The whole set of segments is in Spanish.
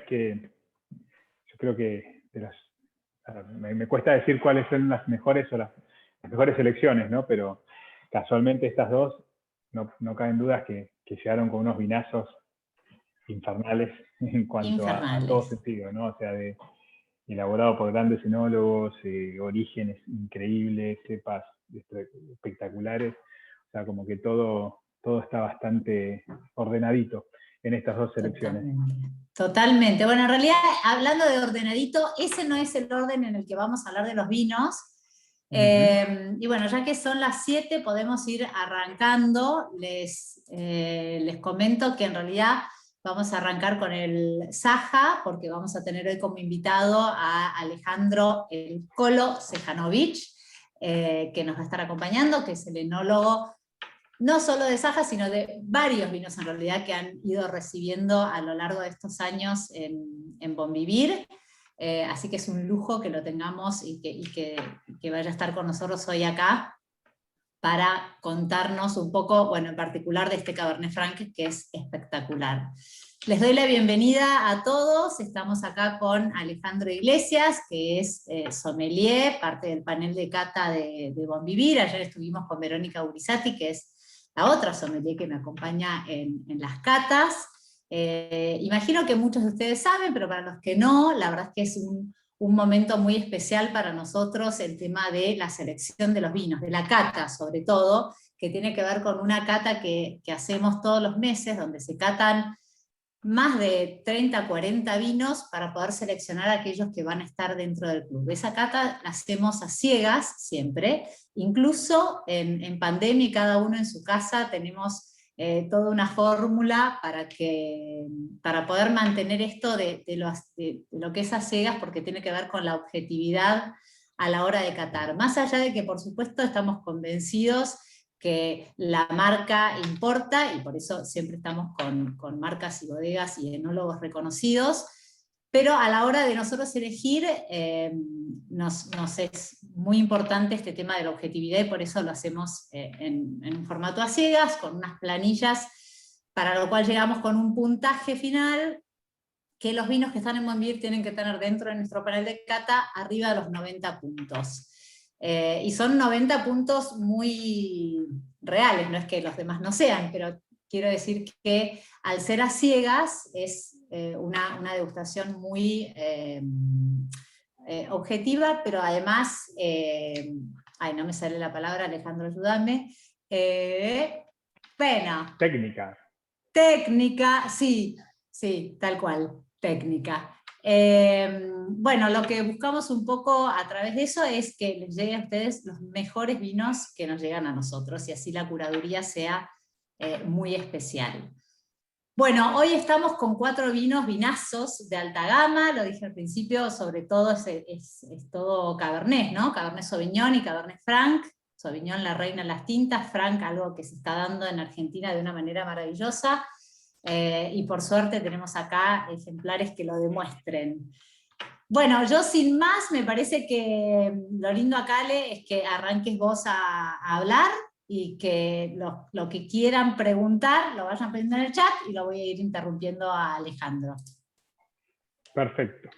que yo creo que me cuesta decir cuáles son las mejores o las mejores selecciones, ¿no? Pero casualmente estas dos no caben dudas que llegaron con unos vinazos infernales en cuanto a todo sentido, ¿no? O sea, elaborado por grandes enólogos, orígenes increíbles, cepas espectaculares, o sea, como que todo está bastante ordenadito en estas dos selecciones. Totalmente. Bueno, en realidad, hablando de ordenadito, ese no es el orden en el que vamos a hablar de los vinos. Y bueno, ya que son las 7, podemos ir arrancando. Les comento que en realidad vamos a arrancar con el Saja, porque vamos a tener hoy como invitado a Alejandro el Colo Sejanovic, que nos va a estar acompañando, que es el enólogo no solo de Saja, sino de varios vinos en realidad que han ido recibiendo a lo largo de estos años en Bonvivir. Así que es un lujo que lo tengamos y que vaya a estar con nosotros hoy acá para contarnos un poco, bueno, en particular de este Cabernet Franc, que es espectacular. Les doy la bienvenida a todos. Estamos acá con Alejandro Iglesias, que es sommelier, parte del panel de cata de Bonvivir. Ayer estuvimos con Verónica Urizati, que es la otra sommelier que me acompaña en las catas. Imagino que muchos de ustedes saben, pero para los que no, la verdad es que es un momento muy especial para nosotros el tema de la selección de los vinos, de la cata sobre todo, que tiene que ver con una cata que hacemos todos los meses, donde se catan más de 30, 40 vinos para poder seleccionar aquellos que van a estar dentro del club. Esa cata la hacemos a ciegas siempre, incluso en pandemia, cada uno en su casa tenemos toda una fórmula para poder mantener esto de lo que es a ciegas, porque tiene que ver con la objetividad a la hora de catar. Más allá de que, por supuesto, estamos convencidos que la marca importa, y por eso siempre estamos con marcas y bodegas y enólogos reconocidos, pero a la hora de nosotros elegir, nos es muy importante este tema de la objetividad, y por eso lo hacemos en un formato a ciegas, con unas planillas, para lo cual llegamos con un puntaje final, que los vinos que están en Bonvivir tienen que tener dentro de nuestro panel de cata arriba de los 90 puntos. Y son 90 puntos muy reales, no es que los demás no sean, pero quiero decir que al ser a ciegas es una degustación muy objetiva, pero además, no me sale la palabra, Alejandro, ayúdame. Técnica, sí, tal cual, técnica. Bueno, lo que buscamos un poco a través de eso es que les lleguen a ustedes los mejores vinos que nos llegan a nosotros, y así la curaduría sea muy especial. Bueno, hoy estamos con 4 vinazos de alta gama, lo dije al principio, sobre todo es todo Cabernet, ¿no? Cabernet Sauvignon y Cabernet Franc. Sauvignon, la reina de las tintas; Franc, algo que se está dando en Argentina de una manera maravillosa. Y por suerte tenemos acá ejemplares que lo demuestren. Bueno, yo sin más, me parece que lo lindo acá, Ale, es que arranques vos a hablar, y que lo que quieran preguntar lo vayan poniendo en el chat, y lo voy a ir interrumpiendo a Alejandro. Perfecto.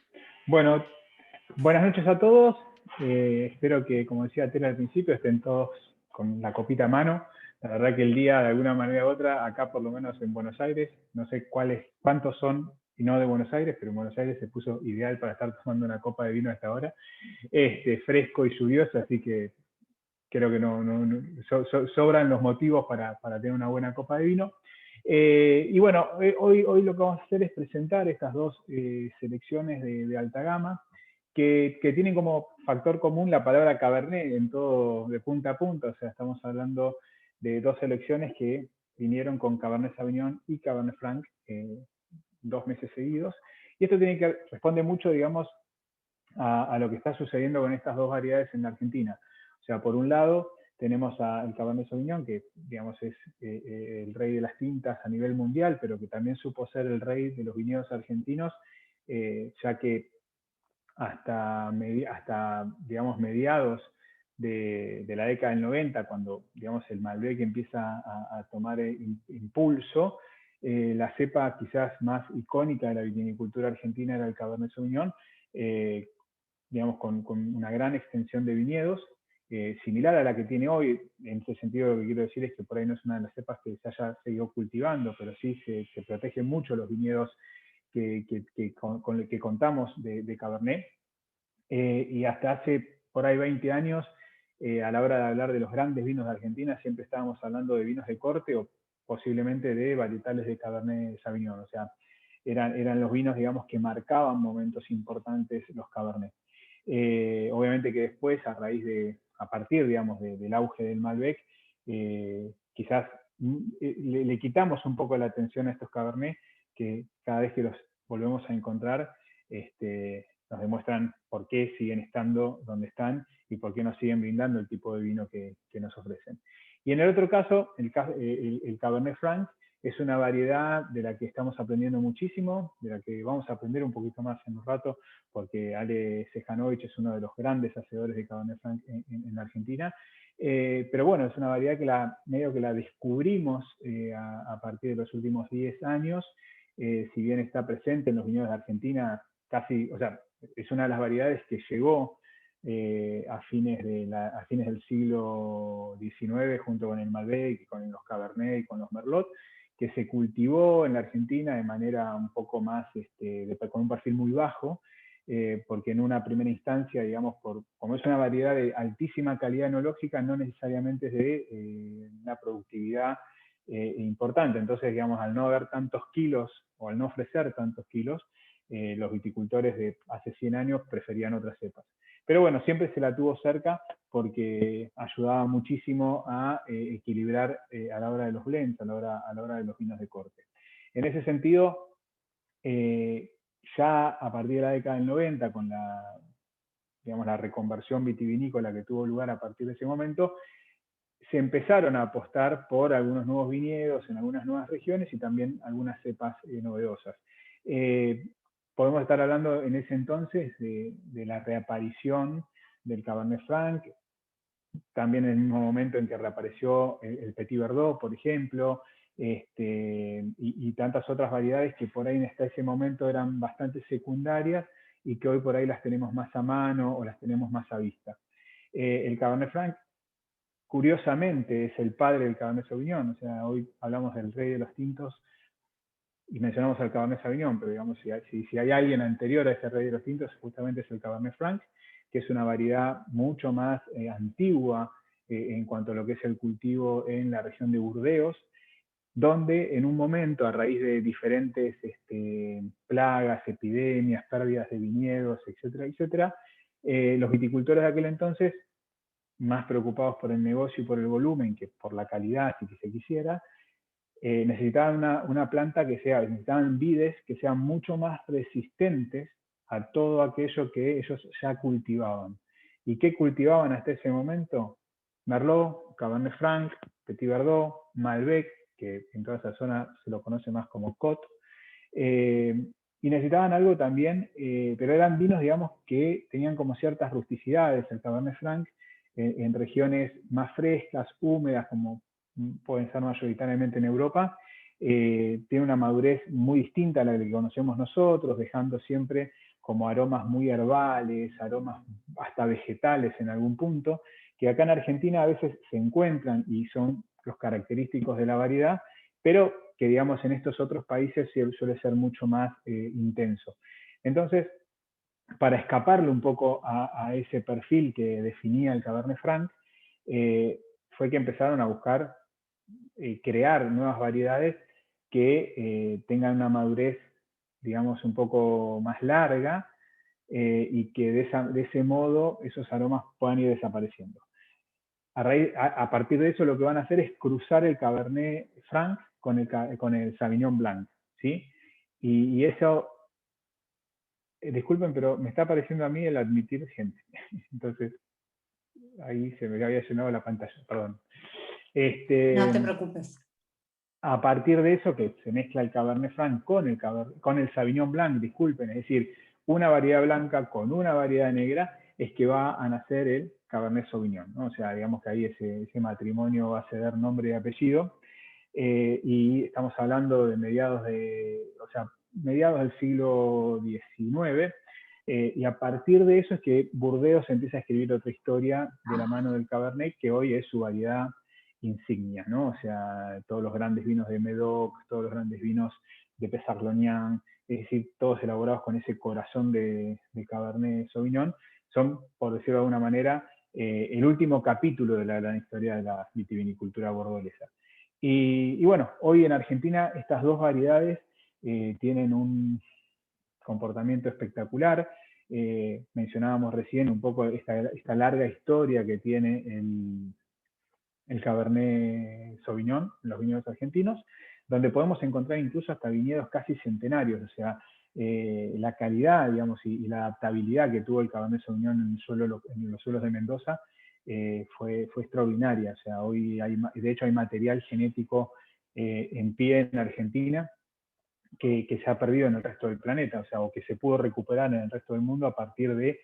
Bueno, buenas noches a todos. Espero que, como decía Tela al principio, estén todos con la copita a mano. La verdad que el día, de alguna manera u otra, acá por lo menos en Buenos Aires, no sé cuántos son, y no de Buenos Aires, pero en Buenos Aires se puso ideal para estar tomando una copa de vino a esta hora, fresco y lluvioso, así que creo que sobran los motivos para tener una buena copa de vino. Y bueno, hoy lo que vamos a hacer es presentar estas dos selecciones de alta gama, que tienen como factor común la palabra Cabernet en todo, de punta a punta. O sea, estamos hablando de dos selecciones que vinieron con Cabernet Sauvignon y Cabernet Franc 2 meses seguidos. Y esto responde mucho, digamos, a lo que está sucediendo con estas dos variedades en la Argentina. O sea, por un lado tenemos el Cabernet Sauvignon, que digamos es el rey de las tintas a nivel mundial, pero que también supo ser el rey de los viñedos argentinos, ya que hasta digamos, mediados de la década del 90, cuando digamos, el Malbec empieza a tomar impulso, la cepa quizás más icónica de la vitivinicultura argentina era el Cabernet Sauvignon, digamos, con una gran extensión de viñedos, similar a la que tiene hoy. En ese sentido, lo que quiero decir es que por ahí no es una de las cepas que se haya seguido cultivando, pero sí se protegen mucho los viñedos con los que contamos de Cabernet. Y hasta hace por ahí 20 años, a la hora de hablar de los grandes vinos de Argentina, siempre estábamos hablando de vinos de corte o posiblemente de varietales de Cabernet Sauvignon. O sea, eran los vinos, digamos, que marcaban momentos importantes los Cabernet. Obviamente que después, a partir, digamos, del auge del Malbec, quizás le quitamos un poco la atención a estos Cabernet, que cada vez que los volvemos a encontrar, nos demuestran por qué siguen estando donde están y por qué nos siguen brindando el tipo de vino que nos ofrecen. Y en el otro caso, el Cabernet Franc es una variedad de la que estamos aprendiendo muchísimo, de la que vamos a aprender un poquito más en un rato, porque Ale Sejanovic es uno de los grandes hacedores de Cabernet Franc en Argentina. Pero bueno, es una variedad que medio que la descubrimos a partir de los últimos 10 años. Si bien está presente en los viñedos de Argentina, casi, o sea, es una de las variedades que llegó a fines del siglo XIX junto con el Malbec, con los Cabernet y con los Merlot, que se cultivó en la Argentina de manera un poco más, con un perfil muy bajo, porque en una primera instancia, digamos, como es una variedad de altísima calidad enológica, no necesariamente es de una productividad importante. Entonces, digamos, al no haber tantos kilos o al no ofrecer tantos kilos, los viticultores de hace 100 años preferían otras cepas. Pero bueno, siempre se la tuvo cerca porque ayudaba muchísimo a equilibrar a la hora de los blends, a la hora de los vinos de corte. En ese sentido, ya a partir de la década del 90, con la reconversión vitivinícola que tuvo lugar a partir de ese momento, se empezaron a apostar por algunos nuevos viñedos en algunas nuevas regiones y también algunas cepas novedosas. Podemos estar hablando en ese entonces de la reaparición del Cabernet Franc, también en el mismo momento en que reapareció el Petit Verdot, por ejemplo, y tantas otras variedades que por ahí hasta ese momento eran bastante secundarias y que hoy por ahí las tenemos más a mano o las tenemos más a vista. El Cabernet Franc, curiosamente, es el padre del Cabernet Sauvignon. O sea, hoy hablamos del rey de los tintos y mencionamos al Cabernet Sauvignon, pero digamos, si hay alguien anterior a ese rey de los tintos, justamente es el Cabernet Franc, que es una variedad mucho más antigua en cuanto a lo que es el cultivo en la región de Burdeos, donde en un momento, a raíz de diferentes plagas, epidemias, pérdidas de viñedos, etcétera, etcétera, los viticultores de aquel entonces, más preocupados por el negocio y por el volumen que por la calidad, si se quisiera, necesitaban una planta necesitaban vides que sean mucho más resistentes a todo aquello que ellos ya cultivaban. ¿Y qué cultivaban hasta ese momento? Merlot, Cabernet Franc, Petit Verdot, Malbec, que en toda esa zona se lo conoce más como Cot, y necesitaban algo también, pero eran vinos, digamos, que tenían como ciertas rusticidades. El Cabernet Franc en regiones más frescas, húmedas, como pueden ser mayoritariamente en Europa, tiene una madurez muy distinta a la que conocemos nosotros, dejando siempre como aromas muy herbales, aromas hasta vegetales en algún punto, que acá en Argentina a veces se encuentran y son los característicos de la variedad, pero que digamos en estos otros países suele ser mucho más intenso. Entonces, para escaparle un poco a ese perfil que definía el Cabernet Franc, fue que empezaron a buscar crear nuevas variedades que tengan una madurez, digamos, un poco más larga y que de ese modo esos aromas puedan ir desapareciendo. A partir de eso lo que van a hacer es cruzar el Cabernet Franc con el Sauvignon Blanc, ¿sí? Y eso, disculpen, pero me está pareciendo a mí el admitir gente. Entonces, ahí se me había llenado la pantalla, perdón. No te preocupes. A partir de eso, que se mezcla el Cabernet Franc con el Sauvignon Blanc, disculpen, es decir, una variedad blanca con una variedad negra, es que va a nacer el Cabernet Sauvignon, ¿no? O sea, digamos que ahí ese matrimonio va a ceder nombre y apellido. y estamos hablando de mediados del siglo XIX, y a partir de eso es que Burdeos empieza a escribir otra historia de la mano del Cabernet, que hoy es su variedad insignia, ¿no? O sea, todos los grandes vinos de Médoc, todos los grandes vinos de Pessarlonian, es decir, todos elaborados con ese corazón de Cabernet Sauvignon, son, por decirlo de alguna manera, el último capítulo de la gran historia de la vitivinicultura bordolesa. Y bueno, hoy en Argentina estas dos variedades tienen un comportamiento espectacular. Mencionábamos recién un poco esta larga historia que tiene el Cabernet Sauvignon, los viñedos argentinos, donde podemos encontrar incluso hasta viñedos casi centenarios, o sea, la calidad, digamos, y la adaptabilidad que tuvo el Cabernet Sauvignon en los suelos de Mendoza fue extraordinaria. O sea, hoy de hecho hay material genético en pie en Argentina que se ha perdido en el resto del planeta, o sea, o que se pudo recuperar en el resto del mundo a partir de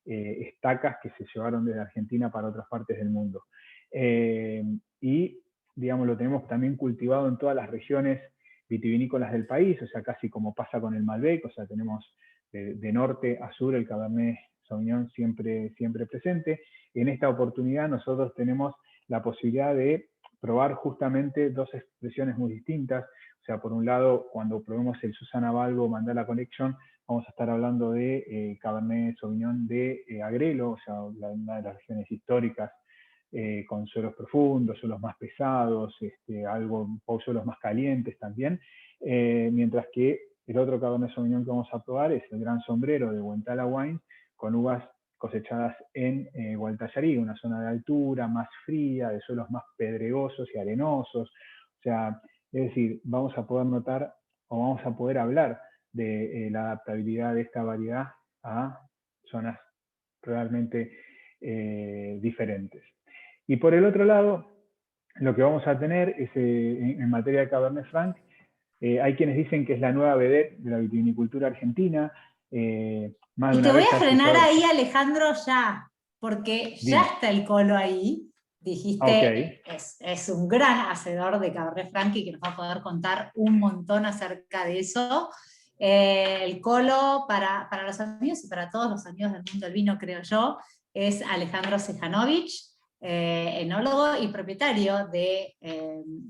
estacas que se llevaron desde Argentina para otras partes del mundo. Y, digamos, lo tenemos también cultivado en todas las regiones vitivinícolas del país, o sea, casi como pasa con el Malbec, o sea, tenemos de norte a sur el Cabernet Sauvignon siempre presente. En esta oportunidad nosotros tenemos la posibilidad de probar justamente dos expresiones muy distintas. O sea, por un lado, cuando probemos el Susana Balbo Mandala Collection, vamos a estar hablando de Cabernet Sauvignon de Agrelo, o sea, una de las regiones históricas con suelos profundos, suelos más pesados, suelos más calientes también, mientras que el otro Cabernet Sauvignon que vamos a probar es el Gran Sombrero de Huentala Wines, con uvas cosechadas en Gualtallarí, una zona de altura, más fría, de suelos más pedregosos y arenosos. O sea, es decir, vamos a poder notar o vamos a poder hablar de la adaptabilidad de esta variedad a zonas realmente diferentes. Y por el otro lado, lo que vamos a tener es, en materia de Cabernet Franc, hay quienes dicen que es la nueva vedette de la vitivinicultura argentina. Más de Y te una voy vez a ha frenar escuchado... ahí, Alejandro, ya, porque ya Dime. está el Colo ahí. Ok. Dijiste, es un gran hacedor de Cabernet Franc y que nos va a poder contar un montón acerca de eso. El Colo, para los amigos y para todos los amigos del mundo del vino, creo yo, es Alejandro Sejanovic, enólogo y propietario de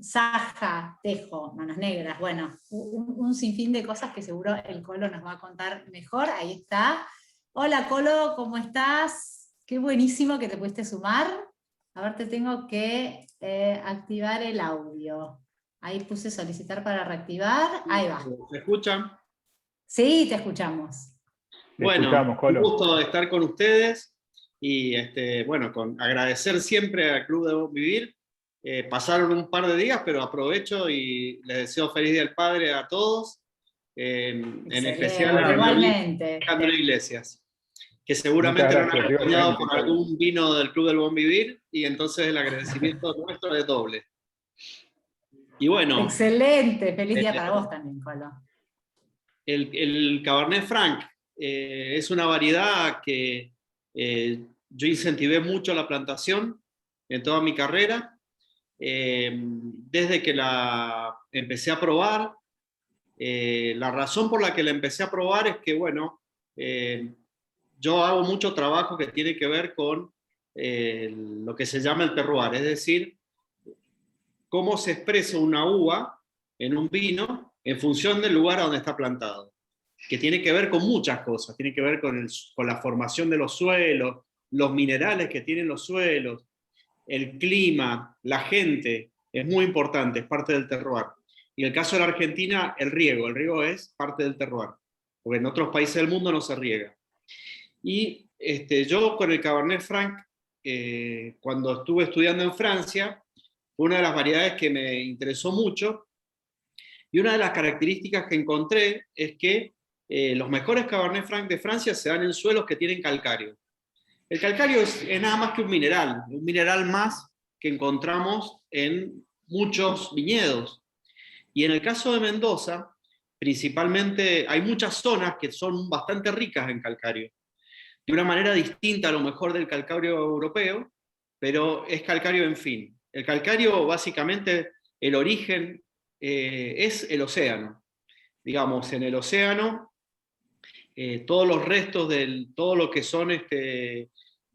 Saja, Tejo, Manos Negras. Bueno, un sinfín de cosas que seguro el Colo nos va a contar mejor. Ahí está. Hola Colo, ¿cómo estás? Qué buenísimo que te pudiste sumar. A ver, te tengo que activar el audio. Ahí puse solicitar para reactivar. Ahí va. ¿Se escuchan? Sí, te escuchamos. Bueno, escuchamos, Colo. un gusto de estar con ustedes y bueno, agradecer siempre al Club de Buen Vivir. Pasaron un par de días, pero aprovecho y les deseo feliz Día del Padre a todos, en especial a igualmente. Alejandro Iglesias, que seguramente lo han acompañado con algún vino del Club del Buen Vivir, y entonces el agradecimiento nuestro es doble. Y bueno. Excelente, feliz día para vos también, Colo. El Cabernet Franc es una variedad que yo incentivé mucho la plantación en toda mi carrera. Desde que la empecé a probar, la razón por la que la empecé a probar es que, bueno, yo hago mucho trabajo que tiene que ver con lo que se llama el terroir, es decir, cómo se expresa una uva en un vino en función del lugar a donde está plantado, que tiene que ver con muchas cosas, tiene que ver con la formación de los suelos, los minerales que tienen los suelos, el clima, la gente, es muy importante, es parte del terroir. Y en el caso de la Argentina, el riego es parte del terroir, porque en otros países del mundo no se riega. Y yo con el Cabernet Franc, cuando estuve estudiando en Francia, fue una de las variedades que me interesó mucho, y una de las características que encontré es que los mejores Cabernet Franc de Francia se dan en suelos que tienen calcario. El calcario es nada más que un mineral más que encontramos en muchos viñedos. Y en el caso de Mendoza, principalmente hay muchas zonas que son bastante ricas en calcario, de una manera distinta a lo mejor del calcario europeo, pero es calcario en fin. El calcario básicamente el origen es el océano. Digamos, en el océano, todos los restos, todo lo que son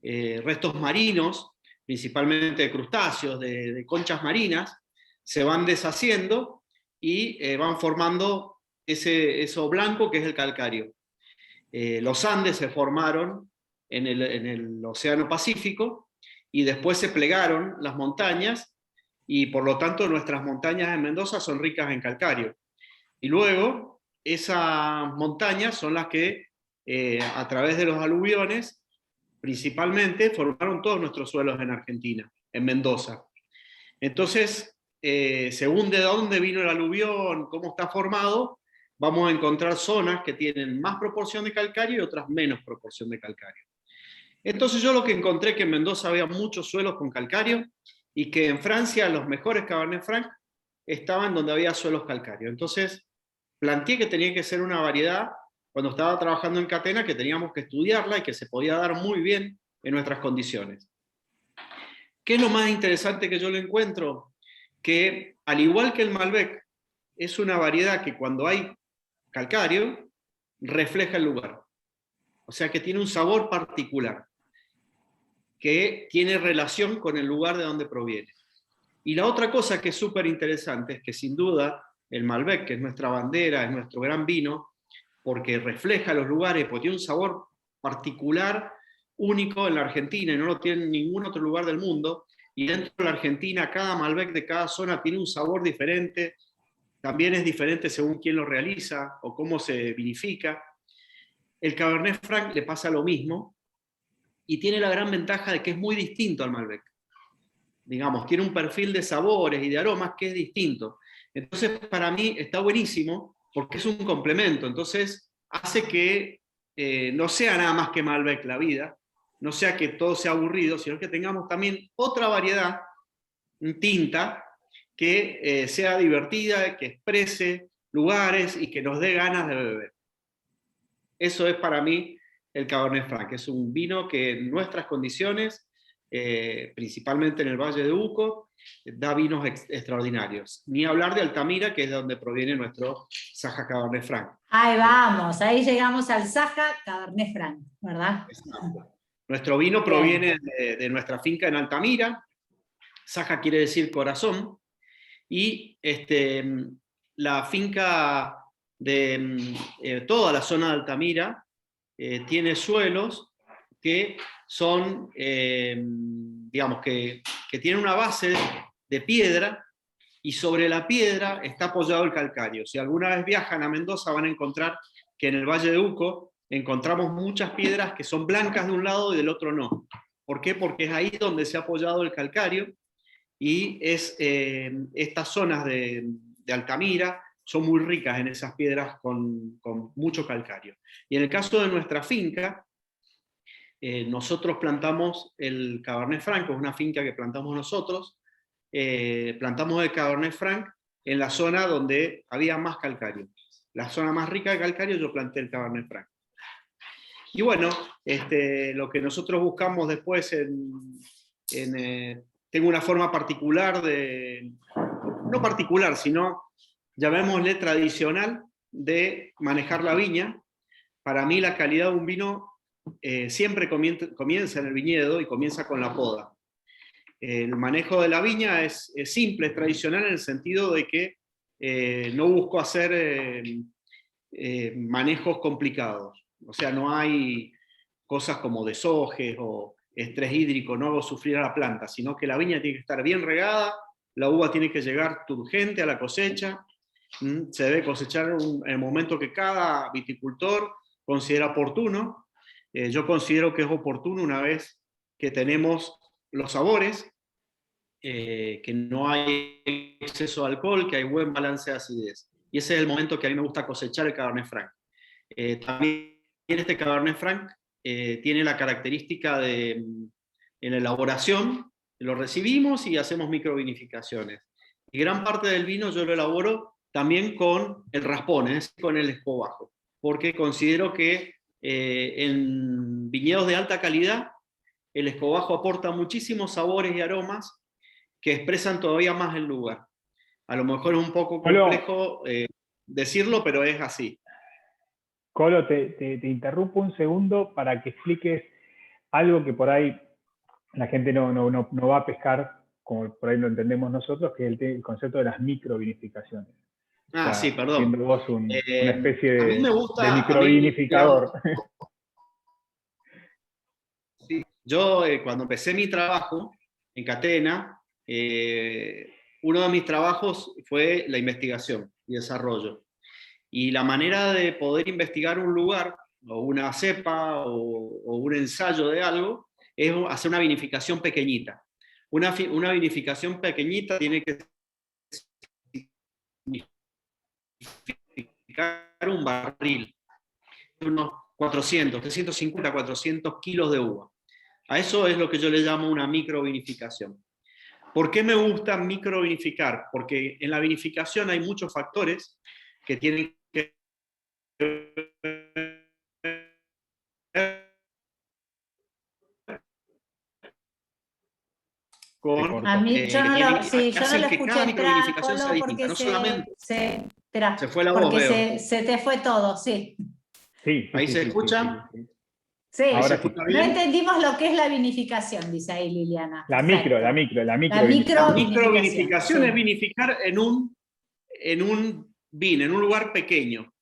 restos marinos, principalmente de crustáceos, de conchas marinas, se van deshaciendo y van formando eso blanco que es el calcáreo. Los Andes se formaron en el Océano Pacífico y después se plegaron las montañas y por lo tanto nuestras montañas en Mendoza son ricas en calcáreo. Y luego esas montañas son las que a través de los aluviones principalmente formaron todos nuestros suelos en Argentina, en Mendoza. Entonces, según de dónde vino el aluvión, cómo está formado, vamos a encontrar zonas que tienen más proporción de calcáreo y otras menos proporción de calcáreo. Entonces yo lo que encontré que en Mendoza había muchos suelos con calcáreo y que en Francia los mejores Cabernet Franc estaban donde había suelos calcáreos. Entonces planteé que tenía que ser una variedad, cuando estaba trabajando en Catena, que teníamos que estudiarla y que se podía dar muy bien en nuestras condiciones. ¿Qué es lo más interesante que yo le encuentro? Que al igual que el Malbec, es una variedad que cuando hay calcáreo, refleja el lugar. O sea que tiene un sabor particular, que tiene relación con el lugar de donde proviene. Y la otra cosa que es súper interesante es que sin duda el Malbec, que es nuestra bandera, es nuestro gran vino, porque refleja los lugares, porque tiene un sabor particular, único en la Argentina, y no lo tiene en ningún otro lugar del mundo, y dentro de la Argentina cada Malbec de cada zona tiene un sabor diferente, también es diferente según quién lo realiza o cómo se vinifica. El Cabernet Franc le pasa lo mismo, y tiene la gran ventaja de que es muy distinto al Malbec. Digamos, tiene un perfil de sabores y de aromas que es distinto. Entonces, para mí está buenísimo porque es un complemento. Entonces, hace que no sea nada más que Malbec la vida, no sea que todo sea aburrido, sino que tengamos también otra variedad, tinta, que sea divertida, que exprese lugares y que nos dé ganas de beber. Eso es para mí el Cabernet Franc. Es un vino que en nuestras condiciones, principalmente en el Valle de Uco, da vinos extraordinarios. Ni hablar de Altamira, que es de donde proviene nuestro Saja Cabernet Franc. Ahí vamos, ahí llegamos al Saja Cabernet Franc, ¿verdad? Exacto. Nuestro vino proviene de nuestra finca en Altamira. Saja quiere decir corazón. Y la finca de toda la zona de Altamira tiene suelos que son, digamos, que tienen una base de piedra y sobre la piedra está apoyado el calcáreo. Si alguna vez viajan a Mendoza van a encontrar que en el Valle de Uco encontramos muchas piedras que son blancas de un lado y del otro no. ¿Por qué? Porque es ahí donde se ha apoyado el calcáreo y estas zonas de Altamira son muy ricas en esas piedras con mucho calcáreo. Y en el caso de nuestra finca, nosotros plantamos el Cabernet Franc, es una finca que plantamos nosotros, plantamos el Cabernet Franc en la zona donde había más calcáreo. La zona más rica de calcáreo yo planté el Cabernet Franc. Y bueno, lo que nosotros buscamos después tengo una forma particular no particular, sino llamémosle tradicional de manejar la viña. Para mí la calidad de un vino siempre comienza en el viñedo y comienza con la poda. El manejo de la viña es simple, es tradicional en el sentido de que no busco hacer manejos complicados. O sea, no hay cosas como desojes o estrés hídrico, no hago sufrir a la planta, sino que la viña tiene que estar bien regada, la uva tiene que llegar turgente a la cosecha, se debe cosechar en el momento que cada viticultor considera oportuno. Yo considero que es oportuno una vez que tenemos los sabores, que no hay exceso de alcohol, que hay buen balance de acidez. Y ese es el momento que a mí me gusta cosechar el Cabernet Franc. También este Cabernet Franc tiene la característica de, en la elaboración, lo recibimos y hacemos microvinificaciones. Y gran parte del vino yo lo elaboro también con el raspón, con el escobajo, porque considero que en viñedos de alta calidad el escobajo aporta muchísimos sabores y aromas que expresan todavía más el lugar. A lo mejor es un poco complejo decirlo, pero es así. Colo, te interrumpo un segundo para que expliques algo que por ahí la gente no va a pescar, como por ahí lo entendemos nosotros, que es el concepto de las microvinificaciones. Ah, O sea, sí, perdón. siendo vos una especie A mí me de gusta... microvinificador. Sí, yo cuando empecé mi trabajo en Catena, uno de mis trabajos fue la investigación y desarrollo. Y la manera de poder investigar un lugar, o una cepa, o un ensayo de algo, es hacer una vinificación pequeñita. Una vinificación pequeñita tiene que significar un barril, unos 400, 350, 400 kilos de uva. A eso es lo que yo le llamo una microvinificación. ¿Por qué me gusta microvinificar? Porque en la vinificación hay muchos factores que tienen que con A mí, yo no lo que escuché, cada espera, microvinificación sea Colo, distinta. porque No solamente espera, se fue la voz, porque veo. se te fue todo, sí. Sí, ¿Ahí se escucha? Sí, ¿Ahí se ahora sí. escucha no bien? entendimos lo que es la vinificación, dice ahí Liliana. La Perfecto. microvinificación. Microvinificación es Sí. vinificar en un vin, en un lugar pequeño,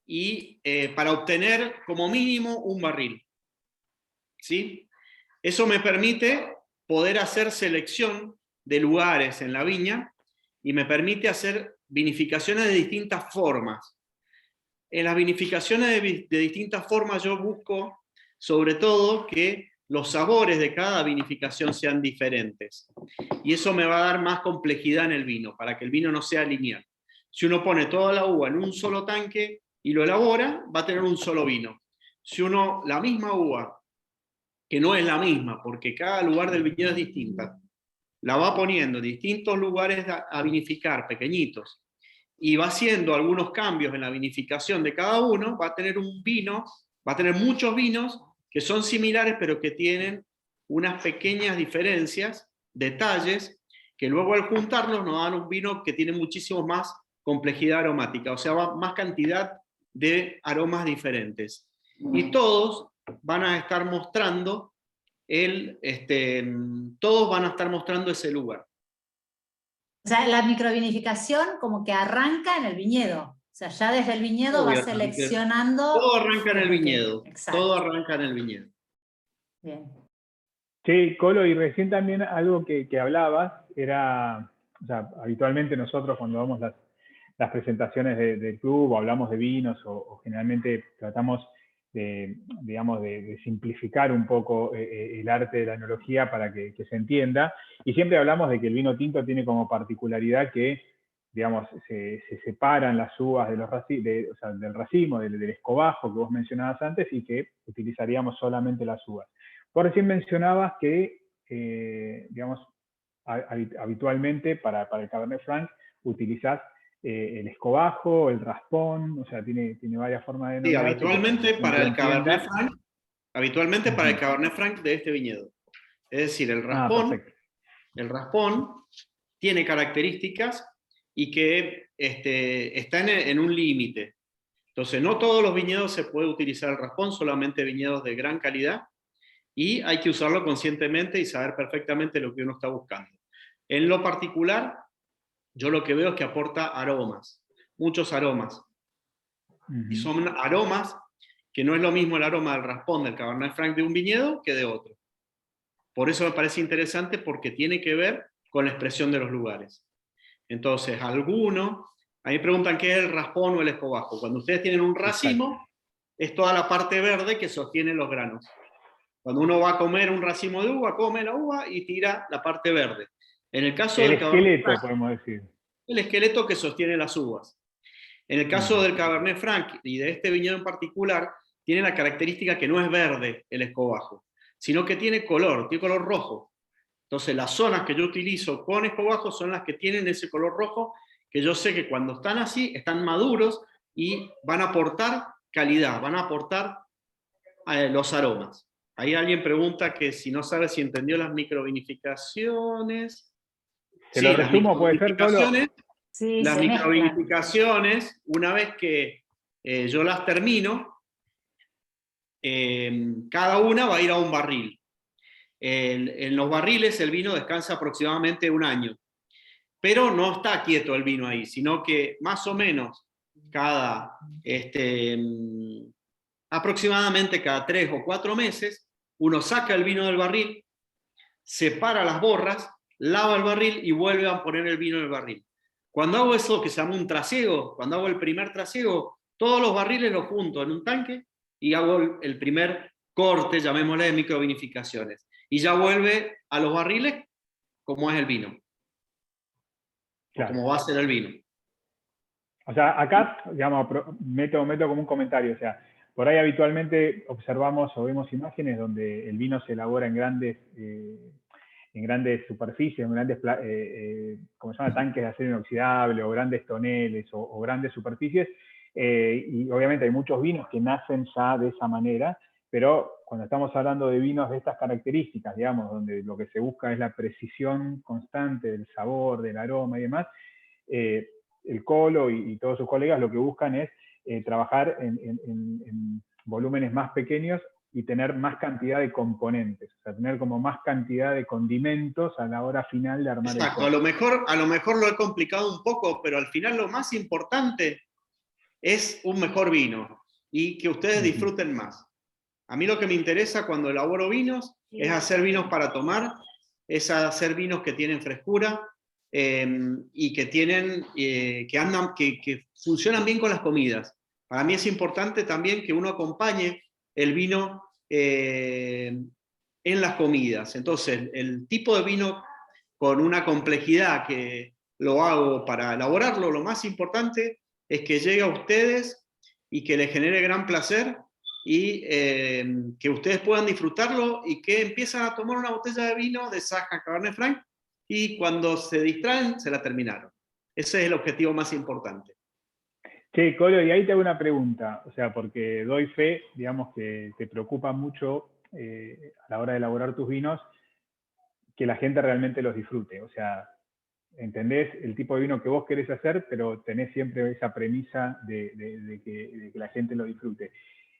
y para obtener como mínimo un barril. ¿Sí? Eso me permite poder hacer selección de lugares en la viña y me permite hacer vinificaciones de distintas formas. En las vinificaciones de distintas formas yo busco sobre todo que los sabores de cada vinificación sean diferentes. Y eso me va a dar más complejidad en el vino, para que el vino no sea lineal. Si uno pone toda la uva en un solo tanque y lo elabora, va a tener un solo vino. Si uno, la misma uva, que no es la misma, porque cada lugar del viñedo es distinta, la va poniendo en distintos lugares a vinificar, pequeñitos, y va haciendo algunos cambios en la vinificación de cada uno, va a tener un vino, va a tener muchos vinos que son similares, pero que tienen unas pequeñas diferencias, detalles, que luego al juntarlos nos dan un vino que tiene muchísimo más complejidad aromática, o sea, más cantidad de aromas diferentes. Y todos van a estar mostrando todos van a estar mostrando ese lugar. O sea, la microvinificación como que arranca en el viñedo. O sea, ya desde el viñedo va seleccionando. Todo arranca en el viñedo. Exacto. Todo arranca en el viñedo. Bien. Sí, Colo, y recién también algo que hablabas era, o sea, habitualmente nosotros cuando damos las presentaciones del club o hablamos de vinos o generalmente tratamos digamos, de simplificar un poco el arte de la enología para que se entienda. Y siempre hablamos de que el vino tinto tiene como particularidad que, digamos, se separan las uvas de o sea, del racimo, del escobajo que vos mencionabas antes, y que utilizaríamos solamente las uvas. Vos recién mencionabas que, digamos, habitualmente para el Cabernet Franc utilizás el escobajo, el raspón, o sea, tiene varias formas de denominar. Sí, habitualmente para el Cabernet Franc de este viñedo. Es decir, el raspón tiene características y que está en un límite. Entonces, no todos los viñedos se puede utilizar el raspón, solamente viñedos de gran calidad, y hay que usarlo conscientemente y saber perfectamente lo que uno está buscando. En lo particular, yo lo que veo es que aporta aromas, muchos aromas. Y son aromas que no es lo mismo el aroma del raspón del Cabernet Franc de un viñedo que de otro. Por eso me parece interesante, porque tiene que ver con la expresión de los lugares. Entonces, a mí me preguntan qué es el raspón o el escobajo. Cuando ustedes tienen un racimo, es toda la parte verde que sostiene los granos. Cuando uno va a comer un racimo de uva, come la uva y tira la parte verde. En el caso del Cabernet Franc, podemos decir. El esqueleto que sostiene las uvas. En el caso del Cabernet Franc y de este viñedo en particular, tiene la característica que no es verde el escobajo, sino que tiene color rojo. Entonces las zonas que yo utilizo con escobajo son las que tienen ese color rojo, que yo sé que cuando están así, están maduros y van a aportar calidad, van a aportar los aromas. Ahí alguien pregunta que si no sabe si entendió las microvinificaciones. Se lo resumo, puede ser, Colo. Sí, las se microvinificaciones, una vez que yo las termino, cada una va a ir a un barril. En los barriles el vino descansa aproximadamente 1 año, pero no está quieto el vino ahí, sino que más o menos aproximadamente cada 3 o 4 meses, uno saca el vino del barril, separa las borras, lava el barril y vuelve a poner el vino en el barril. Cuando hago eso que se llama un trasiego, cuando hago el primer trasiego, todos los barriles los junto en un tanque y hago el primer corte, llamémosle, de microvinificaciones. Y ya vuelve a los barriles como es el vino. Claro. Como va a ser el vino. O sea, acá, digamos, meto como un comentario, o sea, por ahí habitualmente observamos o vemos imágenes donde el vino se elabora en grandes superficies, en grandes, como se llama, tanques de acero inoxidable, o grandes toneles, o grandes superficies, y obviamente hay muchos vinos que nacen ya de esa manera, pero cuando estamos hablando de vinos de estas características, digamos, donde lo que se busca es la precisión constante del sabor, del aroma y demás, el Colo y todos sus colegas lo que buscan es trabajar en volúmenes más pequeños y tener más cantidad de componentes, o sea, tener como más cantidad de condimentos a la hora final de armar. Exacto, a lo mejor lo he complicado un poco, pero al final lo más importante es un mejor vino y que ustedes disfruten más. A mí lo que me interesa cuando elaboro vinos es hacer vinos para tomar, es hacer vinos que tienen frescura y que tienen, que funcionan bien con las comidas. Para mí es importante también que uno acompañe el vino en las comidas. Entonces, el tipo de vino con una complejidad que lo hago para elaborarlo, lo más importante es que llegue a ustedes y que les genere gran placer y que ustedes puedan disfrutarlo y que empiezan a tomar una botella de vino de Saja Cabernet Franc y cuando se distraen, se la terminaron. Ese es el objetivo más importante. Sí, Colo, y ahí te hago una pregunta, o sea, porque doy fe, digamos, que te preocupa mucho a la hora de elaborar tus vinos que la gente realmente los disfrute, o sea, entendés el tipo de vino que vos querés hacer, pero tenés siempre esa premisa de que la gente lo disfrute.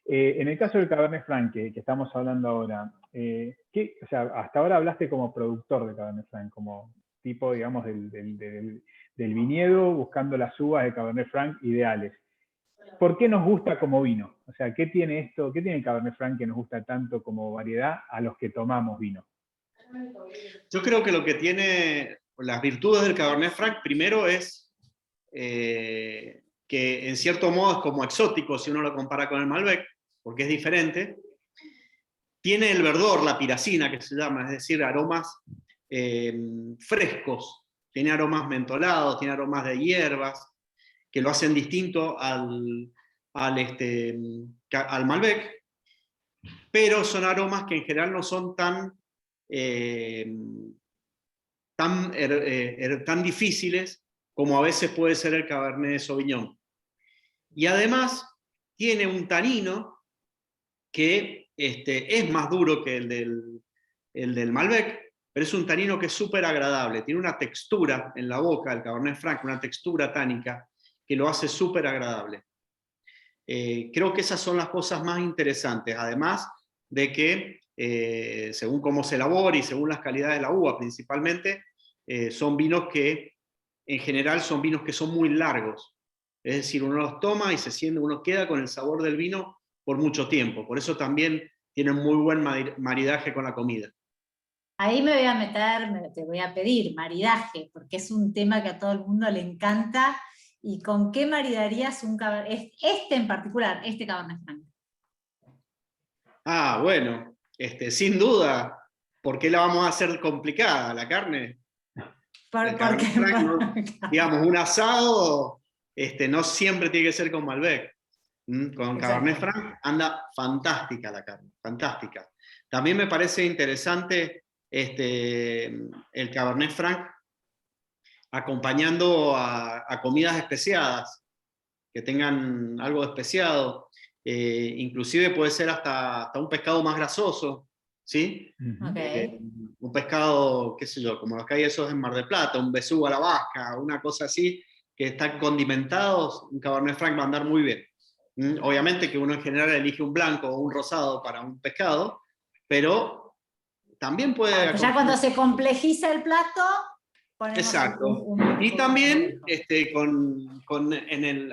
En el caso del Cabernet Franc, que estamos hablando ahora, o sea, hasta ahora hablaste como productor de Cabernet Franc, como tipo, digamos, del viñedo, buscando las uvas de Cabernet Franc ideales. ¿Por qué nos gusta como vino? O sea, ¿qué tiene esto, qué tiene el Cabernet Franc que nos gusta tanto como variedad a los que tomamos vino? Yo creo que lo que tiene las virtudes del Cabernet Franc, primero es que en cierto modo es como exótico si uno lo compara con el Malbec, porque es diferente. Tiene el verdor, la piracina que se llama, es decir, aromas frescos, tiene aromas mentolados, tiene aromas de hierbas, que lo hacen distinto al Malbec, pero son aromas que en general no son tan difíciles como a veces puede ser el Cabernet Sauvignon. Y además tiene un tanino que es más duro que el del Malbec, pero es un tanino que es súper agradable, tiene una textura en la boca, el Cabernet Franc, una textura tánica que lo hace súper agradable. Creo que esas son las cosas más interesantes, además de que según cómo se elabora y según las calidades de la uva principalmente, son vinos que en general son vinos que son muy largos, es decir, uno los toma y se siente, uno queda con el sabor del vino por mucho tiempo, por eso también tienen muy buen maridaje con la comida. Ahí me voy a meter, te voy a pedir maridaje, porque es un tema que a todo el mundo le encanta. ¿Y con qué maridarías un Cabernet, en particular, este Cabernet Franc? Ah, bueno, sin duda, ¿por qué la vamos a hacer complicada, la carne? Porque, Franc, ¿no? Digamos, un asado no siempre tiene que ser con Malbec. Con Cabernet Franc anda fantástica la carne, fantástica. También me parece interesante el Cabernet Franc acompañando a comidas especiadas, que tengan algo especiado. Inclusive puede ser hasta un pescado más grasoso, ¿sí? Ujú. Ok. Un pescado, qué sé yo, como los que hay esos en Mar del Plata, un besú a la vasca, una cosa así, que están condimentados, un Cabernet Franc va a andar muy bien. Obviamente que uno en general elige un blanco o un rosado para un pescado, pero también puede Pues ya cuando se complejiza el plato, ponemos Exacto. Y también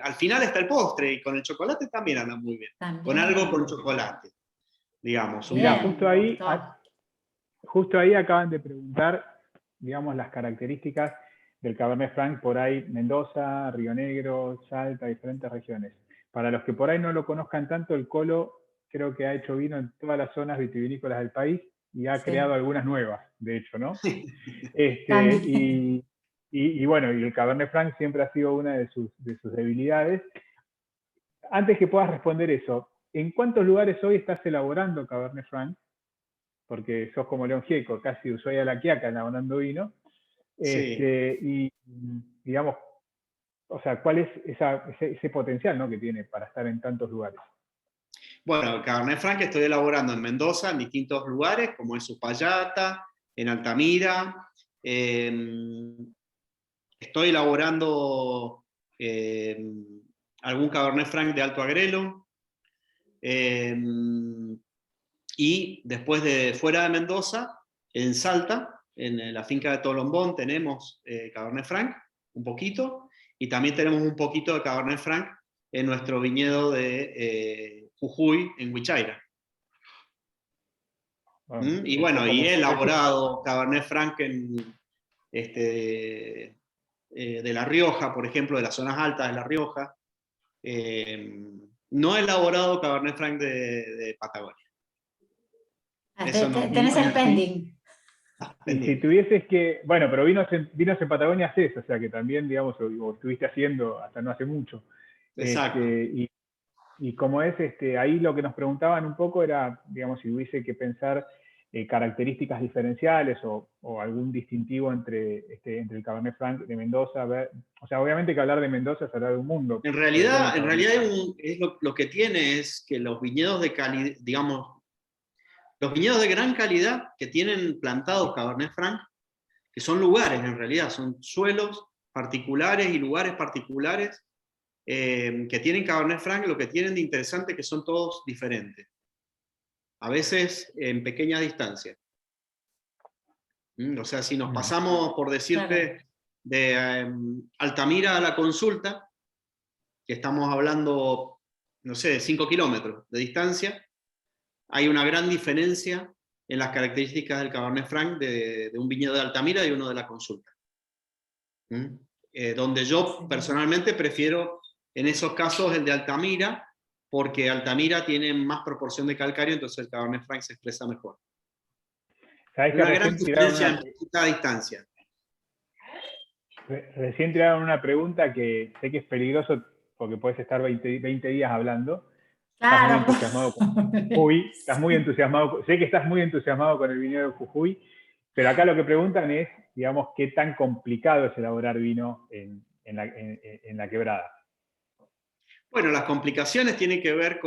al final está el postre, y con el chocolate también anda muy bien. Con algo con chocolate, digamos. Mirá, Bien, me gustó. justo ahí acaban de preguntar, digamos, las características del Cabernet Franc por ahí, Mendoza, Río Negro, Salta, diferentes regiones. Para los que por ahí no lo conozcan tanto, el Colo creo que ha hecho vino en todas las zonas vitivinícolas del país y ha creado algunas nuevas, de hecho, ¿no? También. Y bueno, y el Cabernet Franc siempre ha sido una de sus debilidades. Antes que puedas responder eso, ¿en cuántos lugares hoy estás elaborando Cabernet Franc? Porque sos como León Gieco, casi Ushuaia a la Quiaca elaborando vino. Sí. Y digamos, o sea, ¿cuál es ese potencial, ¿no?, que tiene para estar en tantos lugares? Bueno, el Cabernet Franc estoy elaborando en Mendoza, en distintos lugares, como en Uspallata, en Altamira. Estoy elaborando algún Cabernet Franc de Alto Agrelo. Y después fuera de Mendoza, en Salta, en la finca de Tolombón, tenemos Cabernet Franc, un poquito, y también tenemos un poquito de Cabernet Franc en nuestro viñedo de Jujuy, en Huichaira. Bueno, Y eso bueno, y he eso, elaborado Cabernet Franc de La Rioja, por ejemplo, de las zonas altas de La Rioja. No he elaborado Cabernet Franc de Patagonia. Eso no. Tenés el pending. y si tuvieses que, bueno, pero vinos en Patagonia haces, o sea que también, digamos, o estuviste haciendo hasta no hace mucho. Exacto. Y como es, ahí lo que nos preguntaban un poco era, digamos, si hubiese que pensar características diferenciales o algún distintivo entre el Cabernet Franc de Mendoza. O sea, obviamente que hablar de Mendoza es hablar de un mundo. En sobre todo realidad, el Cabernet Franc. lo que tiene es que los viñedos de calidad, digamos, los viñedos de gran calidad que tienen plantados Cabernet Franc, que son lugares en realidad, son suelos particulares y lugares particulares que tienen Cabernet Franc, lo que tienen de interesante es que son todos diferentes, a veces en pequeña distancia. O sea, si nos pasamos, por decirte, de Altamira a La Consulta, que estamos hablando, no sé, de 5 kilómetros de distancia, hay una gran diferencia en las características del Cabernet Franc de un viñedo de Altamira y uno de La Consulta. Donde yo personalmente prefiero en esos casos el de Altamira, porque Altamira tiene más proporción de calcario, entonces el Cabernet Franc se expresa mejor. ¿Sabés que Una gran recién tiraron diferencia en poquita distancia. Recién tiraron una pregunta que sé que es peligroso porque puedes estar 20 días hablando. Estás muy Claro. entusiasmado con Jujuy, estás muy entusiasmado, sé que estás muy entusiasmado con el viñedo de Jujuy, pero acá lo que preguntan es, digamos, qué tan complicado es elaborar vino en la quebrada. Bueno, las complicaciones tienen que ver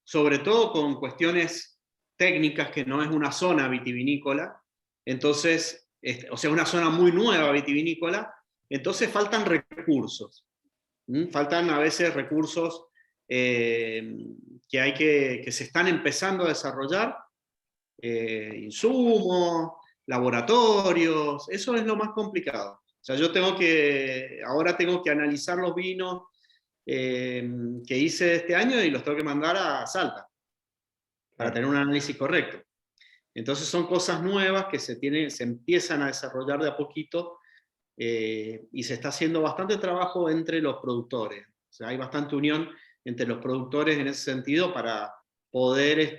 sobre todo con cuestiones técnicas, que no es una zona vitivinícola, entonces, o sea, una zona muy nueva vitivinícola, entonces faltan recursos. Faltan a veces recursos que se están empezando a desarrollar, insumos, laboratorios, eso es lo más complicado. O sea, ahora tengo que analizar los vinos que hice este año y los tengo que mandar a Salta para tener un análisis correcto. Entonces son cosas nuevas que se empiezan a desarrollar de a poquito y se está haciendo bastante trabajo entre los productores. O sea, hay bastante unión entre los productores en ese sentido para poder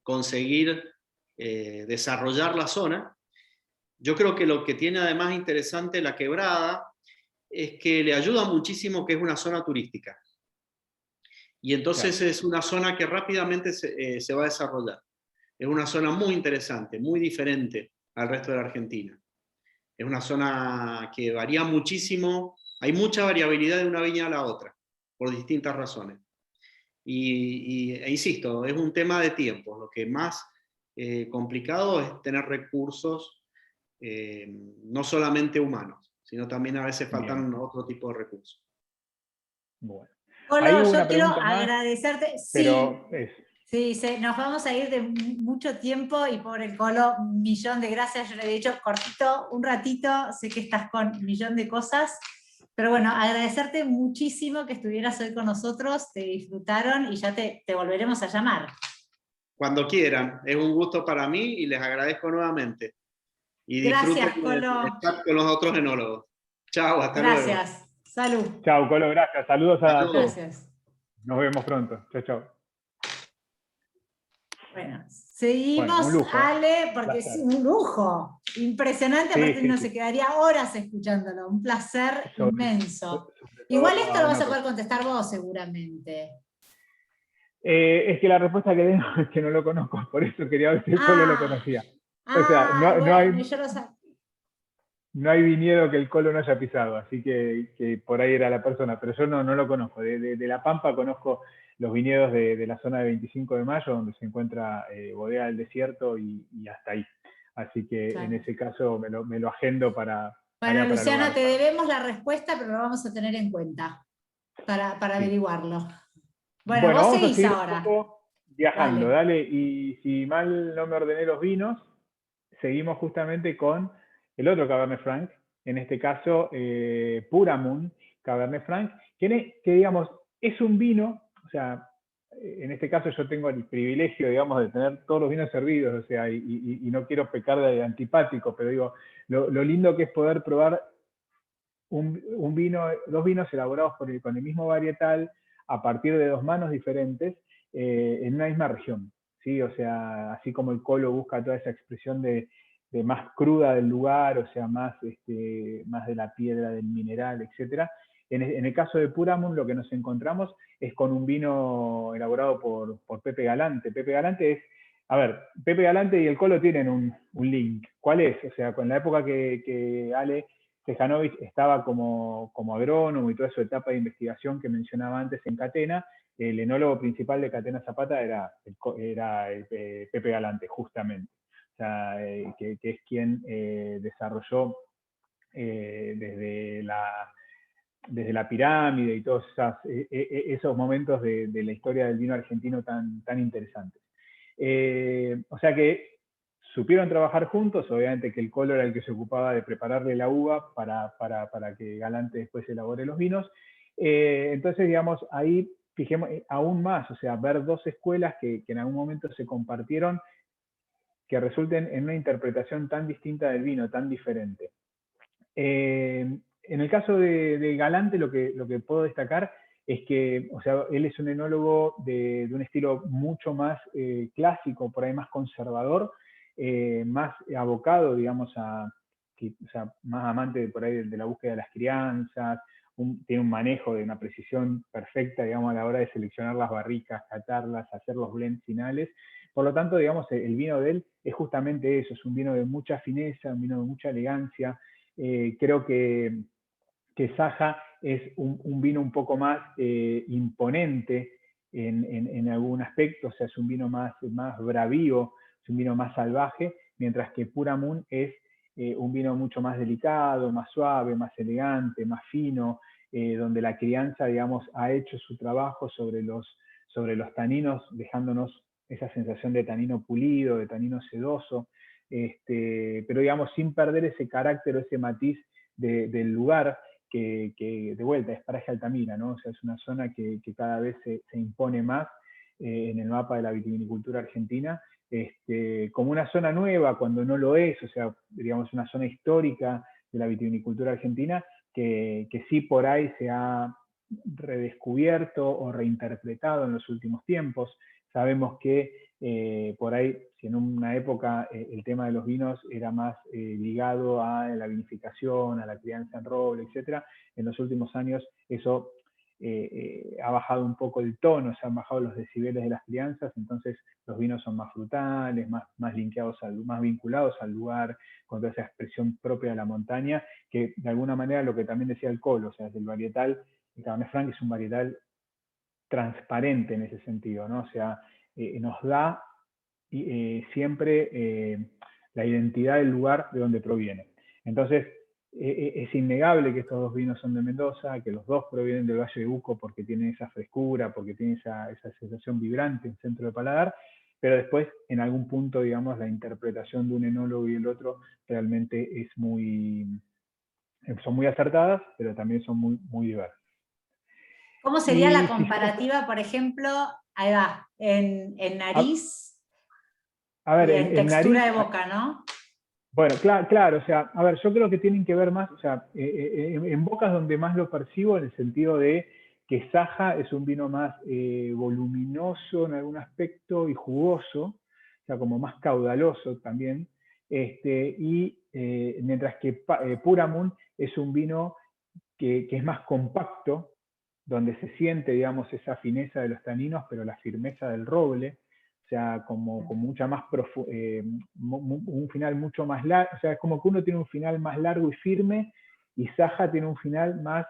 conseguir desarrollar la zona. Yo creo que lo que tiene además interesante la quebrada es que le ayuda muchísimo que es una zona turística. Y entonces es una zona que rápidamente se va a desarrollar. Es una zona muy interesante, muy diferente al resto de la Argentina. Es una zona que varía muchísimo, hay mucha variabilidad de una viña a la otra, por distintas razones. e insisto, es un tema de tiempo. Lo que más complicado es tener recursos, no solamente humanos, sino también a veces faltan Bien, otro tipo de recursos. bueno. Hay Colo, yo una quiero pregunta más, agradecerte, pero sí, es, sí, nos vamos a ir de mucho tiempo y por el Colo, un millón de gracias, yo le he dicho cortito, un ratito, sé que estás con un millón de cosas, pero bueno, agradecerte muchísimo que estuvieras hoy con nosotros, te disfrutaron y ya te volveremos a llamar. Cuando quieran, es un gusto para mí y les agradezco nuevamente. Y disfruten Gracias, el Colo. chat con los otros enólogos. Chao, hasta luego. Gracias. Salud. chao, Colo, gracias. Saludos a todos. Saludos. Gracias. Nos vemos pronto. Chao, chao. Bueno, Bueno, seguimos, un lujo, ¿eh? Ale, Un porque es placer. un lujo. Impresionante, Sí, aparte sí, uno se sí. quedaría horas escuchándolo. Un placer inmenso. Sobre Igual todo esto a lo vas una a poder persona. contestar vos seguramente. Es que la respuesta que tengo es que no lo conozco, por eso quería ver si el Colo lo Ah, conocía. O sea, bueno, yo lo sabía. no hay viñedo que el Colo no haya pisado, así que por ahí era la persona, pero yo no lo conozco. De La Pampa conozco los viñedos de la zona de 25 de Mayo, donde se encuentra Bodega del Desierto y hasta ahí. Así que en Claro. ese caso me lo agendo para Bueno, el Luciano, lugar. te debemos la respuesta, pero lo vamos a tener en cuenta para Sí. averiguarlo. Bueno, Bueno, vos vamos a seguís seguir un ahora. poco viajando, Dale. dale. Y si mal no me ordené los vinos, seguimos justamente con el otro Cabernet Franc, en este caso Puramun Cabernet Franc, que digamos es un vino, o sea, en este caso yo tengo el privilegio, digamos, de tener todos los vinos servidos, o sea, y no quiero pecar de antipático, pero digo, lo lindo que es poder probar un vino, dos vinos elaborados con el mismo varietal a partir de dos manos diferentes en una misma región. ¿Sí? O sea, así como el Colo busca toda esa expresión de más cruda del lugar, o sea, más de la piedra, del mineral, etc. En el caso de Puramun, lo que nos encontramos es con un vino elaborado por Pepe Galante. Pepe Galante es, a ver, Pepe Galante y el Colo tienen un link. ¿Cuál es? O sea, con la época que Ale Sejanovic estaba como agrónomo y toda su etapa de investigación que mencionaba antes en Catena, el enólogo principal de Catena Zapata era Pepe Galante, justamente. O sea, que es quien desarrolló desde la pirámide y todos esos momentos de la historia del vino argentino tan interesantes. O sea que supieron trabajar juntos, obviamente que el Colo era el que se ocupaba de prepararle la uva para que Galante después elabore los vinos. Entonces, digamos, ahí fijemos aún más, o sea, ver dos escuelas que en algún momento se compartieron, que resulten en una interpretación tan distinta del vino, tan diferente. En el caso de Galante, lo que puedo destacar es que, o sea, él es un enólogo de un estilo mucho más clásico, por ahí más conservador, más abocado, digamos, o sea, más amante por ahí de la búsqueda de las crianzas, tiene un manejo de una precisión perfecta, digamos, a la hora de seleccionar las barricas, catarlas, hacer los blends finales. Por lo tanto, digamos, el vino de él es justamente eso, es un vino de mucha fineza, un vino de mucha elegancia. Creo que Saja es un vino un poco más imponente en algún aspecto, o sea, es un vino más bravío, es un vino más salvaje, mientras que Puramun es un vino mucho más delicado, más suave, más elegante, más fino, donde la crianza, digamos, ha hecho su trabajo sobre los taninos, dejándonos esa sensación de tanino pulido, de tanino sedoso, pero digamos, sin perder ese carácter o ese matiz del lugar, que de vuelta es Paraje Altamira, ¿no? O sea, es una zona que cada vez se impone más en el mapa de la vitivinicultura argentina, como una zona nueva cuando no lo es, o sea, digamos una zona histórica de la vitivinicultura argentina, que sí por ahí se ha redescubierto o reinterpretado en los últimos tiempos. Sabemos que por ahí, si en una época el tema de los vinos era más ligado a la vinificación, a la crianza en roble, etc., en los últimos años eso ha bajado un poco el tono, se han bajado los decibeles de las crianzas, entonces los vinos son más frutales, más vinculados al lugar, con toda esa expresión propia de la montaña, que de alguna manera lo que también decía el Colo, o sea, el varietal, el Cabernet Franc es un varietal transparente en ese sentido, ¿no? O sea, nos da siempre la identidad del lugar de donde proviene. Entonces, es innegable que estos dos vinos son de Mendoza, que los dos provienen del Valle de Uco porque tienen esa frescura, porque tienen esa sensación vibrante en centro de paladar, pero después, en algún punto, digamos, la interpretación de un enólogo y el otro realmente son muy acertadas, pero también son muy, muy diversas. ¿Cómo sería la comparativa, por ejemplo, ahí va, en nariz a ver, y en textura nariz, de boca, ¿no? Bueno, claro, o sea, a ver, yo creo que tienen que ver más, o sea, en boca es donde más lo percibo, en el sentido de que Saja es un vino más voluminoso en algún aspecto y jugoso, o sea, como más caudaloso también, mientras que Puramun es un vino que es más compacto, donde se siente, digamos, esa fineza de los taninos, pero la firmeza del roble, o sea, como mucha más un final mucho más largo, o sea, es como que uno tiene un final más largo y firme, y Saja tiene un final más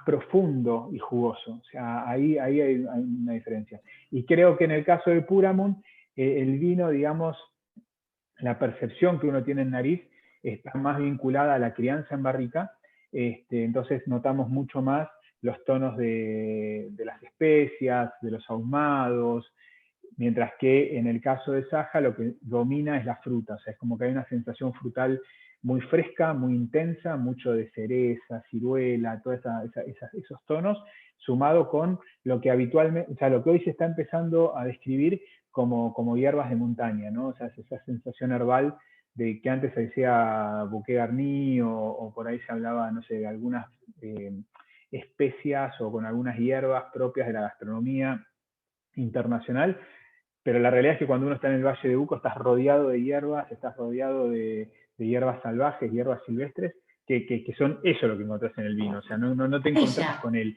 profundo y jugoso. O sea, ahí hay una diferencia. Y creo que en el caso de Puramun, el vino, digamos, la percepción que uno tiene en nariz está más vinculada a la crianza en barrica, entonces notamos mucho más los tonos de las especias, de los ahumados, mientras que en el caso de Saja lo que domina es la fruta, o sea, es como que hay una sensación frutal muy fresca, muy intensa, mucho de cereza, ciruela, todos esos tonos, sumado con lo que habitualmente, o sea, lo que hoy se está empezando a describir como hierbas de montaña, ¿no? O sea, esa sensación herbal de que antes se decía bouquet garni o por ahí se hablaba, no sé, de algunas especias o con algunas hierbas propias de la gastronomía internacional, pero la realidad es que cuando uno está en el Valle de Uco estás rodeado de hierbas, estás rodeado de hierbas salvajes, hierbas silvestres, que son eso lo que encontrás en el vino, o sea, no te encontrás con te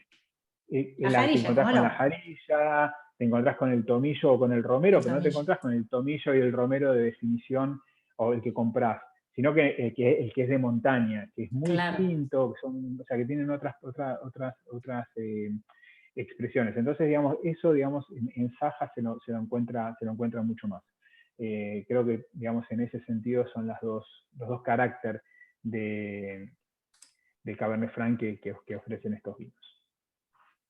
encontrás con la jarilla, te encontrás con el tomillo o con el romero, pero no te encontrás con el tomillo y el romero de definición o el que comprás, sino que el que es de montaña, que es muy distinto, o sea, que tienen otras expresiones. Entonces, digamos, eso, digamos, en Saja se lo encuentra mucho más. Creo que, digamos, en ese sentido son los dos caracteres de Cabernet Franc que ofrecen estos vinos.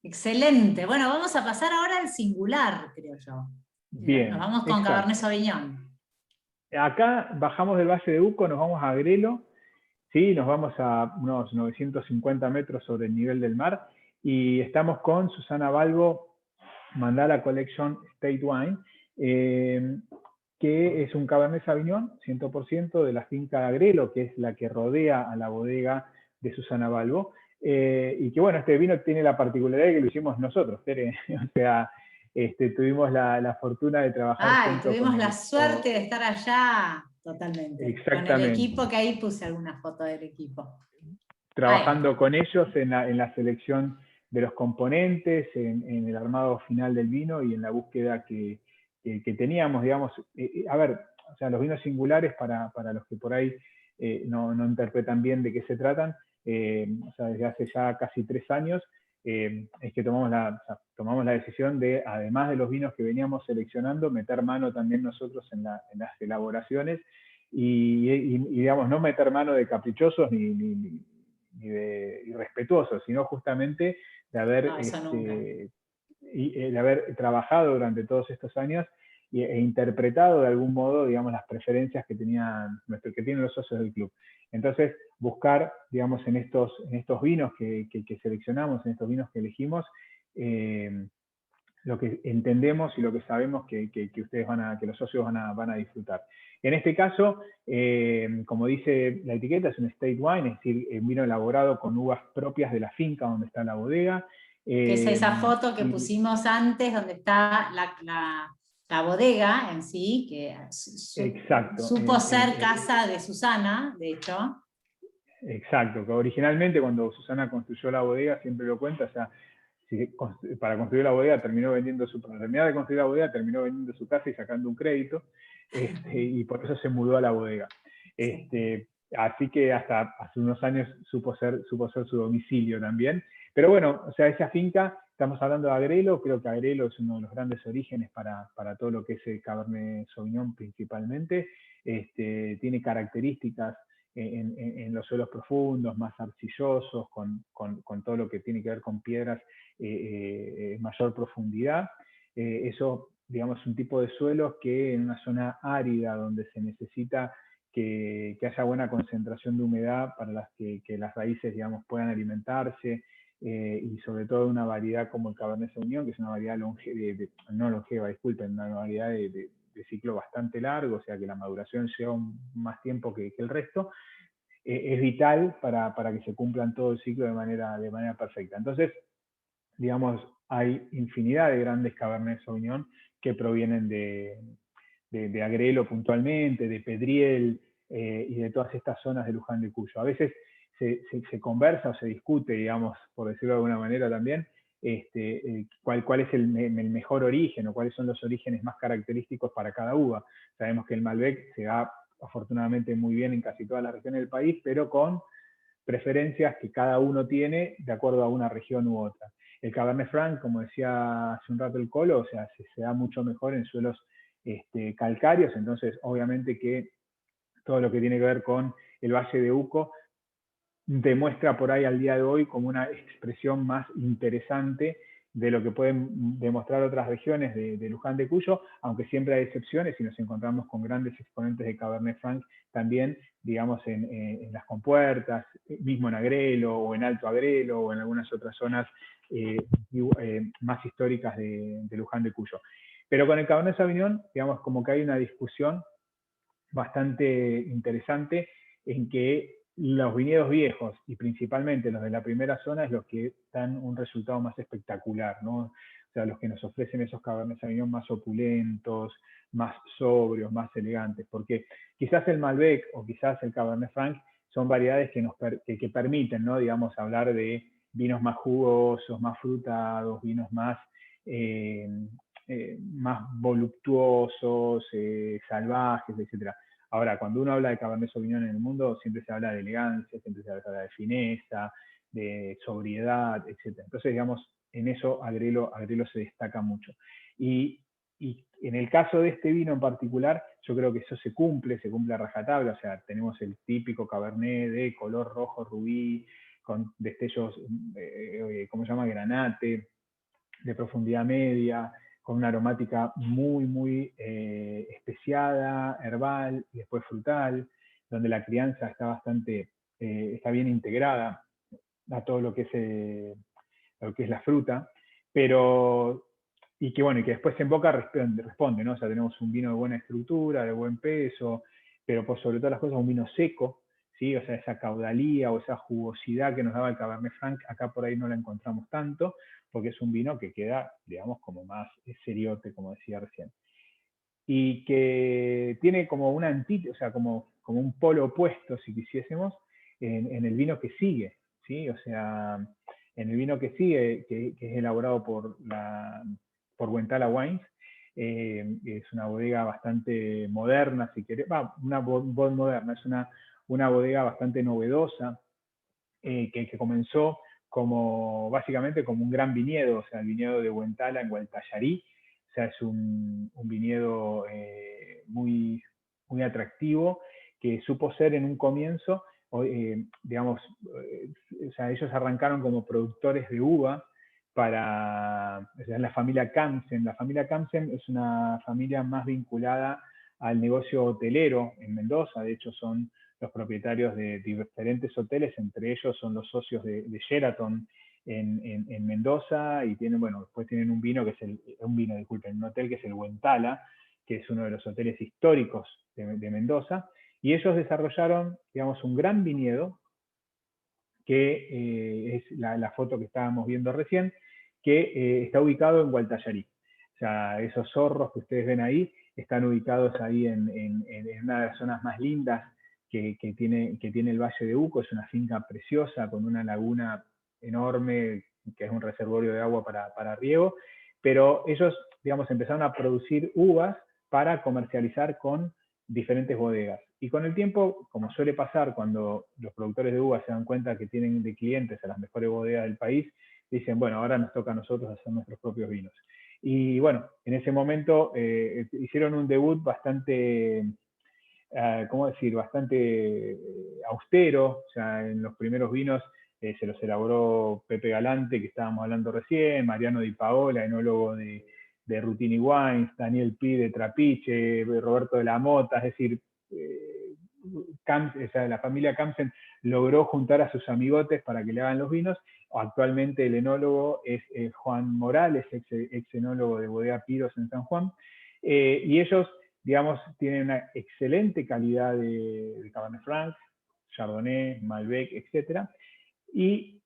Excelente. Bueno, vamos a pasar ahora al singular, creo yo. Bien. Nos vamos con Cabernet Sauvignon. Acá bajamos del Valle de Uco, nos vamos a Agrelo, ¿sí? Nos vamos a unos 950 metros sobre el nivel del mar, y estamos con Susana Balbo Mandala Collection State Wine, que es un Cabernet Sauvignon 100% de la finca Agrelo, que es la que rodea a la bodega de Susana Balbo, y que bueno, este vino tiene la particularidad de que lo hicimos nosotros, Tere. O sea, tuvimos la fortuna de trabajar tuvimos la suerte de estar allá, totalmente. Exactamente. Con el equipo, que ahí puse alguna foto del equipo. Trabajando con ellos en la selección de los componentes, en el armado final del vino y en la búsqueda que teníamos, digamos. A ver, o sea, los vinos singulares, para los que por ahí no interpretan bien de qué se tratan, o sea, desde hace ya casi 3 años, es que tomamos la decisión de, además de los vinos que veníamos seleccionando, meter mano también nosotros en las elaboraciones y digamos, no meter mano de caprichosos ni de irrespetuosos, sino justamente de haber trabajado durante todos estos años e interpretado de algún modo, digamos, las preferencias que tienen los socios del club. Entonces, buscar, digamos, en estos vinos que seleccionamos, en estos vinos que elegimos, lo que entendemos y lo que sabemos que ustedes que los socios van a disfrutar. En este caso, como dice la etiqueta, es un estate wine, es decir, vino elaborado con uvas propias de la finca donde está la bodega. Que es esa foto que pusimos antes, donde está la bodega en sí, que supo ser casa de Susana, de hecho. Exacto, que originalmente cuando Susana construyó la bodega, siempre lo cuenta, o sea, para construir la bodega para terminar de construir la bodega terminó vendiendo su casa y sacando un crédito, y por eso se mudó a la bodega. Así que hasta hace unos años supo ser su domicilio también. Pero bueno, o sea, esa finca estamos hablando de Agrelo, creo que Agrelo es uno de los grandes orígenes para todo lo que es el Cabernet Sauvignon principalmente. Tiene características en los suelos profundos, más arcillosos, con todo lo que tiene que ver con piedras mayor profundidad. Eso, digamos, es un tipo de suelos que en una zona árida donde se necesita que haya buena concentración de humedad para que las raíces, digamos, puedan alimentarse, y sobre todo una variedad como el Cabernet Sauvignon, que es una variedad no longeva, disculpen, una variedad de ciclo bastante largo, o sea que la maduración lleva más tiempo que el resto, es vital para que se cumplan todo el ciclo de manera perfecta. Entonces, digamos, hay infinidad de grandes Cabernet Sauvignon que provienen de Agrelo puntualmente, de Pedriel, y de todas estas zonas de Luján de Cuyo. A veces se conversa o se discute, digamos, por decirlo de alguna manera también, cuál es el mejor origen o cuáles son los orígenes más característicos para cada uva. Sabemos que el Malbec se da afortunadamente muy bien en casi todas las regiones del país, pero con preferencias que cada uno tiene de acuerdo a una región u otra. El Cabernet Franc, como decía hace un rato el Colo, o sea, se da mucho mejor en suelos calcáreos, entonces obviamente que todo lo que tiene que ver con el Valle de Uco demuestra por ahí al día de hoy como una expresión más interesante de lo que pueden demostrar otras regiones de Luján de Cuyo, aunque siempre hay excepciones y nos encontramos con grandes exponentes de Cabernet Franc también, digamos, en las compuertas, mismo en Agrelo o en Alto Agrelo o en algunas otras zonas más históricas de Luján de Cuyo. Pero con el Cabernet Sauvignon, digamos, como que hay una discusión bastante interesante en que los viñedos viejos, y principalmente los de la primera zona, es los que dan un resultado más espectacular, ¿no? O sea, los que nos ofrecen esos Cabernet Sauvignon más opulentos, más sobrios, más elegantes, porque quizás el Malbec o quizás el Cabernet Franc son variedades que permiten, ¿no? Digamos, hablar de vinos más jugosos, más frutados, vinos más más voluptuosos, salvajes, etc. Ahora, cuando uno habla de Cabernet Sauvignon en el mundo, siempre se habla de elegancia, siempre se habla de fineza, de sobriedad, etc. Entonces, digamos, en eso Agrelo se destaca mucho. Y en el caso de este vino en particular, yo creo que eso se cumple a rajatabla, o sea, tenemos el típico Cabernet de color rojo rubí, con destellos, ¿cómo se llama? Granate, de profundidad media, con una aromática muy, muy especiada, herbal y después frutal, donde la crianza está está bien integrada a todo lo que es la fruta, pero y que después en boca responde, ¿no? O sea, tenemos un vino de buena estructura, de buen peso, pero por sobre todas las cosas un vino seco, ¿sí? O sea, esa caudalía o esa jugosidad que nos daba el Cabernet Franc, acá por ahí no la encontramos tanto, porque es un vino que queda, digamos, como más seriote, como decía recién. Y que tiene como una antítesis, o sea, como un polo opuesto, si quisiésemos, en el vino que sigue, ¿sí? O sea, en el vino que sigue, que es elaborado por Wentala Wines, es una bodega bastante moderna, si querés, una bodega moderna, es una bodega bastante novedosa, que comenzó básicamente como un gran viñedo, o sea, el viñedo de Wentala en Gualtallarí, o sea, es un viñedo muy, muy atractivo, que supo ser en un comienzo, digamos, o sea, ellos arrancaron como productores de uva o sea, la familia Kamsen. La familia Kamsen es una familia más vinculada al negocio hotelero en Mendoza, de hecho son los propietarios de diferentes hoteles, entre ellos son los socios de Sheraton en Mendoza, y después tienen un vino un hotel que es el Wentala, que es uno de los hoteles históricos de Mendoza, y ellos desarrollaron, digamos, un gran viñedo, que es la foto que estábamos viendo recién, que está ubicado en Gualtallarí. O sea, esos zorros que ustedes ven ahí están ubicados ahí en una de las zonas más lindas que tiene el Valle de Uco. Es una finca preciosa con una laguna enorme que es un reservorio de agua para riego, pero ellos, digamos, empezaron a producir uvas para comercializar con diferentes bodegas. Y con el tiempo, como suele pasar cuando los productores de uvas se dan cuenta que tienen de clientes a las mejores bodegas del país, dicen, bueno, ahora nos toca a nosotros hacer nuestros propios vinos. Y bueno, en ese momento hicieron un debut bastante, ¿cómo decir?, bastante austero. O sea, en los primeros vinos se los elaboró Pepe Galante, que estábamos hablando recién, Mariano Di Paola, enólogo de Rutini Wines, Daniel Pi de Trapiche, Roberto de la Mota, es decir, o sea, la familia Campsen logró juntar a sus amigotes para que le hagan los vinos. Actualmente el enólogo es Juan Morales, ex enólogo de Bodega Piros en San Juan, y ellos, digamos, tienen una excelente calidad de Cabernet Franc, Chardonnay, Malbec, etc. Y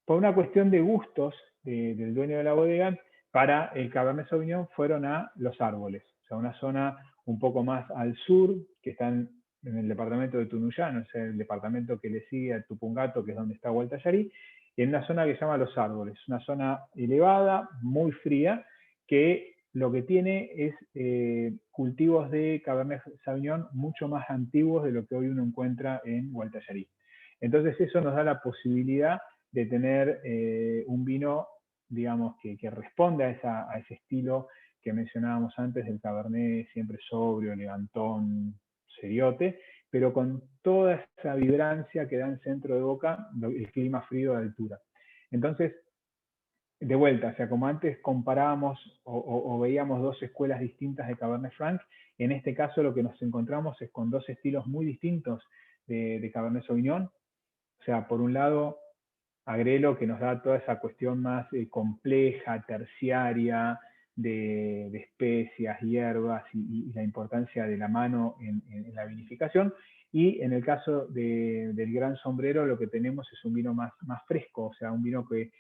por una cuestión de gustos del dueño de la bodega, para el Cabernet Sauvignon fueron a Los Árboles, o sea, una zona un poco más al sur, que están en el departamento de Tunuyán, o sea, el departamento que le sigue a Tupungato, que es donde está Gualtallarí, y en una zona que se llama Los Árboles, una zona elevada, muy fría, que lo que tiene es cultivos de Cabernet Sauvignon mucho más antiguos de lo que hoy uno encuentra en Gualtallarí. Entonces eso nos da la posibilidad de tener un vino, digamos, que responde a ese estilo que mencionábamos antes del Cabernet siempre sobrio, elegantón, seriote, pero con toda esa vibrancia que da en centro de boca el clima frío de altura. Entonces, de vuelta, o sea, como antes comparábamos o veíamos dos escuelas distintas de Cabernet Franc, en este caso lo que nos encontramos es con dos estilos muy distintos de Cabernet Sauvignon. O sea, por un lado, Agrelo, que nos da toda esa cuestión más compleja, terciaria, de especias, hierbas y la importancia de la mano en la vinificación. Y en el caso del Gran Sombrero, lo que tenemos es un vino más fresco, o sea, un vino que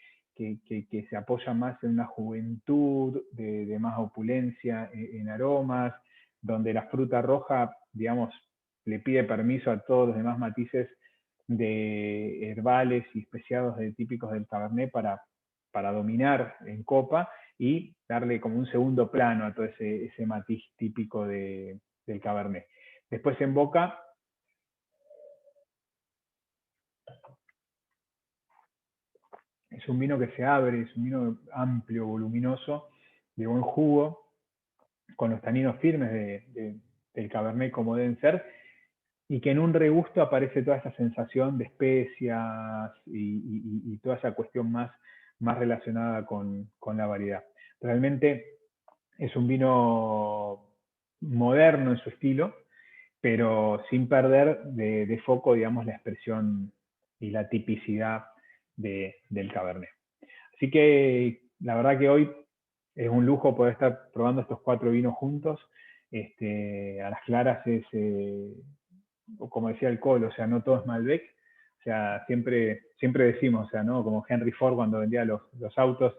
se apoya más en una juventud, de más opulencia en aromas, donde la fruta roja, digamos, le pide permiso a todos los demás matices de herbales y especiados típicos del Cabernet para dominar en copa y darle como un segundo plano a todo ese matiz típico del Cabernet. Después en boca, es un vino que se abre, es un vino amplio, voluminoso, de buen jugo, con los taninos firmes del Cabernet como deben ser, y que en un regusto aparece toda esa sensación de especias y toda esa cuestión más relacionada con la variedad. Realmente es un vino moderno en su estilo, pero sin perder de foco, digamos, la expresión y la tipicidad del Cabernet. Así que la verdad que hoy es un lujo poder estar probando estos 4 vinos juntos. A las claras es, como decía el Colo, o sea, no todo es Malbec. O sea, siempre decimos, o sea, ¿no? Como Henry Ford cuando vendía los autos,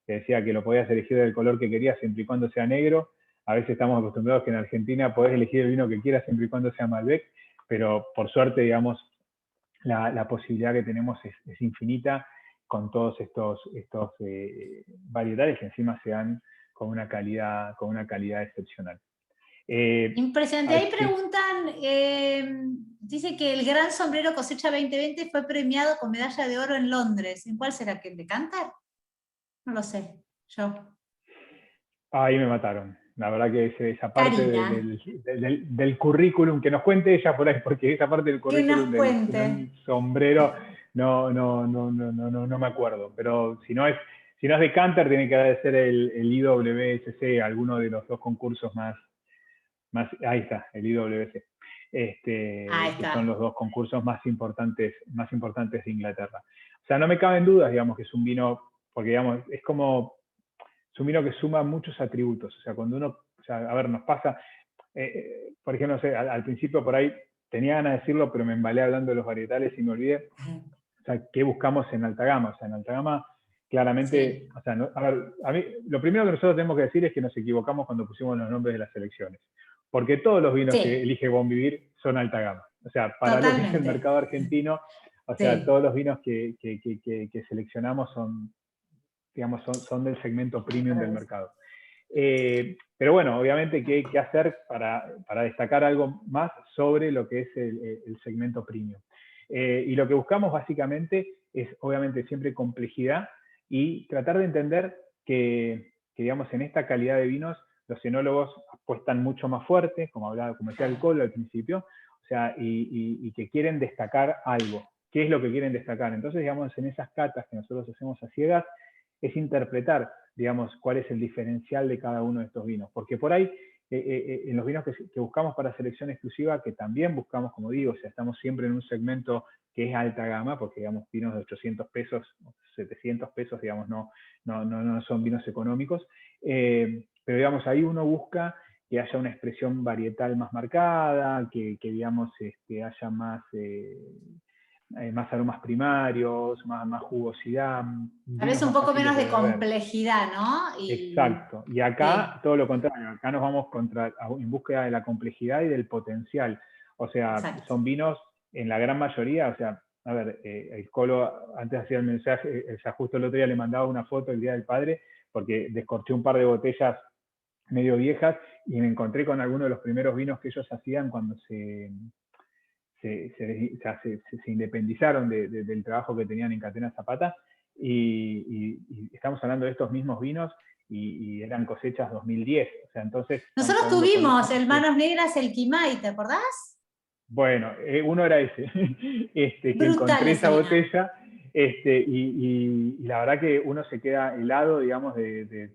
que decía que lo podías elegir del color que querías siempre y cuando sea negro. A veces estamos acostumbrados que en Argentina podés elegir el vino que quieras siempre y cuando sea Malbec, pero por suerte, digamos, la posibilidad que tenemos es infinita con todos estos varietales que encima se dan con una calidad excepcional. Impresionante. Ahí preguntan, dice que el Gran Sombrero Cosecha 2020 fue premiado con medalla de oro en Londres. ¿En cuál será? ¿Que el de Cantar? No lo sé, yo. Ahí me mataron. La verdad que esa parte del currículum, que nos cuente ella por ahí, porque esa parte del currículum del sombrero no me acuerdo. Pero si no es de Cantar, tiene que ser el IWSC, alguno de los dos concursos más ahí está, el IWC. Que son los dos concursos más importantes de Inglaterra. O sea, no me caben dudas, digamos, que es un vino, porque digamos, es un vino que suma muchos atributos. O sea, cuando uno, o sea, a ver, nos pasa, por ejemplo, no sé, al principio por ahí tenía ganas de decirlo, pero me embalé hablando de los varietales y me olvidé. O sea, ¿qué buscamos en alta gama? O sea, en alta gama, claramente, sí. O sea, no, a ver, a mí, lo primero que nosotros tenemos que decir es que nos equivocamos cuando pusimos los nombres de las selecciones. Porque todos los vinos que elige Bonvivir son alta gama. O sea, para lo que es el mercado argentino, o sea, todos los vinos que seleccionamos son, digamos, son del segmento premium del mercado. Pero bueno, obviamente, ¿qué hacer para destacar algo más sobre lo que es el segmento premium? Y lo que buscamos básicamente es, obviamente, siempre complejidad y tratar de entender que, digamos, en esta calidad de vinos, los enólogos apuestan mucho más fuerte, como decía el Colo al principio, o sea, y que quieren destacar algo. ¿Qué es lo que quieren destacar? Entonces, digamos, en esas catas que nosotros hacemos a ciegas, es interpretar, digamos, cuál es el diferencial de cada uno de estos vinos. Porque por ahí, en los vinos que buscamos para selección exclusiva, que también buscamos, como digo, o sea, estamos siempre en un segmento que es alta gama, porque, digamos, vinos de 800 pesos, 700 pesos, digamos, no son vinos económicos, pero, digamos, ahí uno busca que haya una expresión varietal más marcada, que digamos, haya más aromas primarios, más jugosidad. Tal vez un poco menos de complejidad, ¿no? Exacto. Y acá todo lo contrario, acá nos vamos en búsqueda de la complejidad y del potencial. O sea, exacto, son vinos en la gran mayoría, o sea, a ver, el Colo antes hacía el mensaje, justo el otro día le mandaba una foto el Día del Padre, porque descorché un par de botellas medio viejas y me encontré con algunos de los primeros vinos que ellos hacían cuando se independizaron del trabajo que tenían en Catena Zapata, y estamos hablando de estos mismos vinos y eran cosechas 2010. O sea, entonces, nosotros tuvimos el Manos Negras, el Quimay, ¿te acordás? Bueno, uno era ese, que encontré esa botella, y la verdad que uno se queda helado, digamos, del